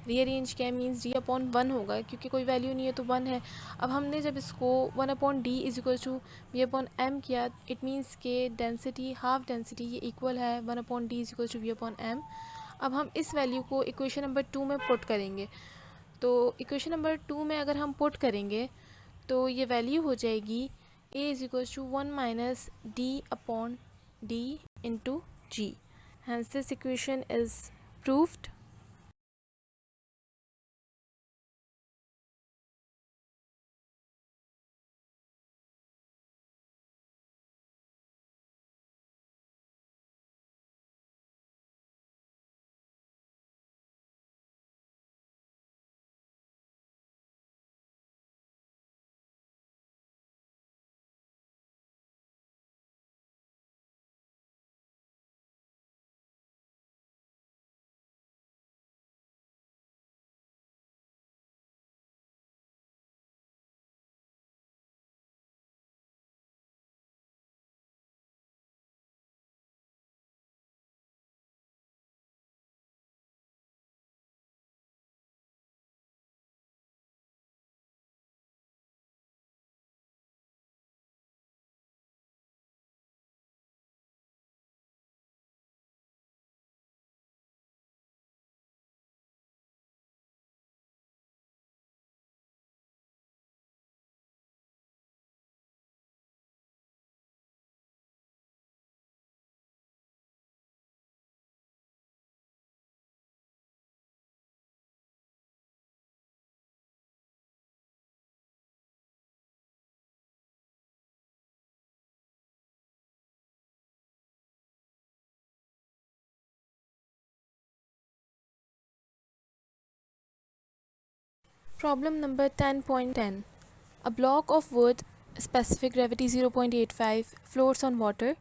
रीअरेंज किया, मीन्स d अपॉन 1 होगा, क्योंकि कोई वैल्यू नहीं है तो 1 है. अब हमने जब इसको 1 upon D is equal to V upon M किया, इट मीन्स के डेंसिटी हाफ डेंसिटी ये इक्वल है 1 upon D is equal to V upon M. अब हम इस वैल्यू को इक्वेशन नंबर 2 में पुट करेंगे. तो इक्वेशन नंबर 2 में अगर हम पुट करेंगे तो ये वैल्यू हो जाएगी a is equal to 1 minus D upon D into G. Hence this equation is proved. Problem number 10.10. A block of wood, specific gravity 0.85, floats on water.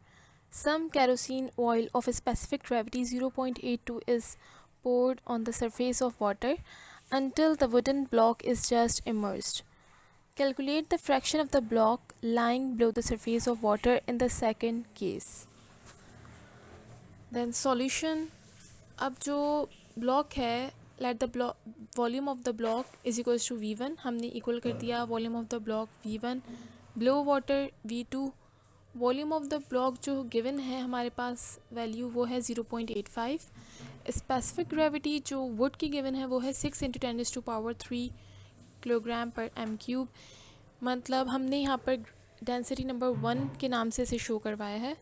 Some kerosene oil of a specific gravity 0.82 is poured on the surface of water until the wooden block is just immersed. Calculate the fraction of the block lying below the surface of water in the second case. Then solution. अब जो block है, let the block volume of the block is equals to v1, हमने equal कर दिया volume of the block v1, below water v2। Volume of the block जो given है हमारे पास वैल्यू वो है 0.85। स्पेसिफिक ग्रेविटी जो वुड की गिवन है वो है 6 × 10⁻³ किलोग्राम पर m³। मतलब हमने यहाँ पर डेंसिटी नंबर 1 के नाम से इसे शो करवाया है।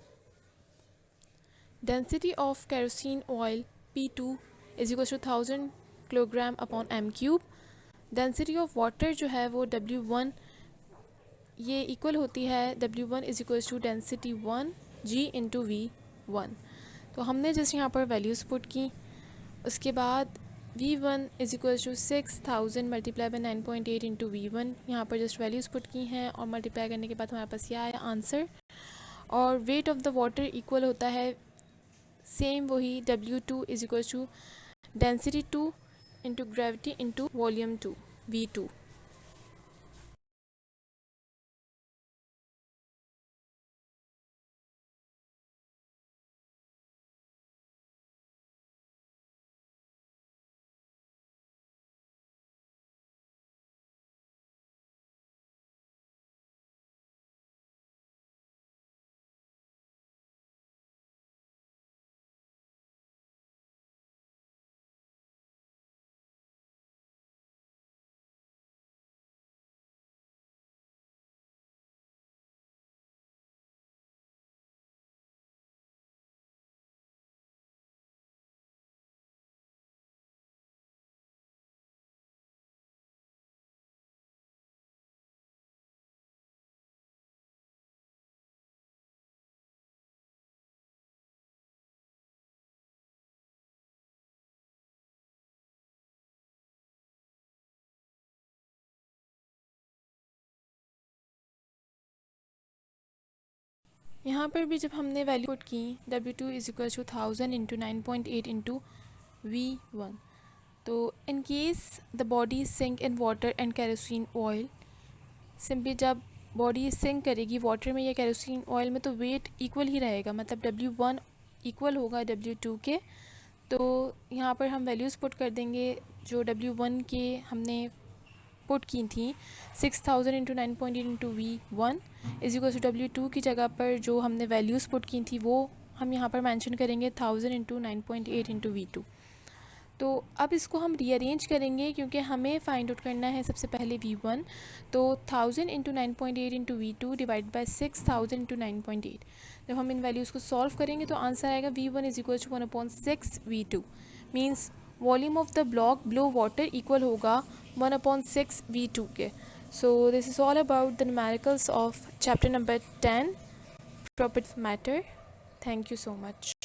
Density of kerosene oil P2 is equal to 1000 kilogram upon m³। Density of water जो है वो W1, ये इक्वल होती है W1 is equal to density 1 G × V1। तो हमने जस्ट यहाँ पर वैल्यूज़ पुट की, उसके बाद V1 is equal to 6000 multiply by 9.8 × V1, यहाँ पर जस्ट वैल्यूज़ पुट की हैं और मल्टीप्लाई करने के बाद हमारे पास यह आया आंसर। और weight of the water equal होता है सेम वही W2 is equal to density 2 into gravity into volume 2 V2। यहाँ पर भी जब हमने वैल्यू पुट की W2 is equal to 1000 into 9.8 into V1, तो in case the body sink in water and kerosene oil, simply जब body sink करेगी water में या केरोसिन ऑयल में तो वेट इक्वल ही रहेगा, मतलब W1 इक्वल होगा W2 के। तो यहाँ पर हम वैल्यूज़ पुट कर देंगे जो W1 के हमने पुट की थी 6000 into 9.8 into V1 is equal to W2 की जगह पर जो हमने वैल्यूज़ पुट की थी वो हम यहाँ पर मेंशन करेंगे 1000 इंटू 9.8 इंटू V2। तो अब इसको हम रीअरेंज करेंगे क्योंकि हमें फाइंड आउट करना है सबसे पहले V1। तो 1000 into 9.8 into V2 divide by 6000 into 9.8। जब हम इन वैल्यूज़ को सॉल्व करेंगे तो आंसर आएगा V1 is equal to 1/6 V2। Means volume of the block below water equal होगा 1/6 V2 के। So this is all about the numericals of chapter number 10 property matter. Thank you so much.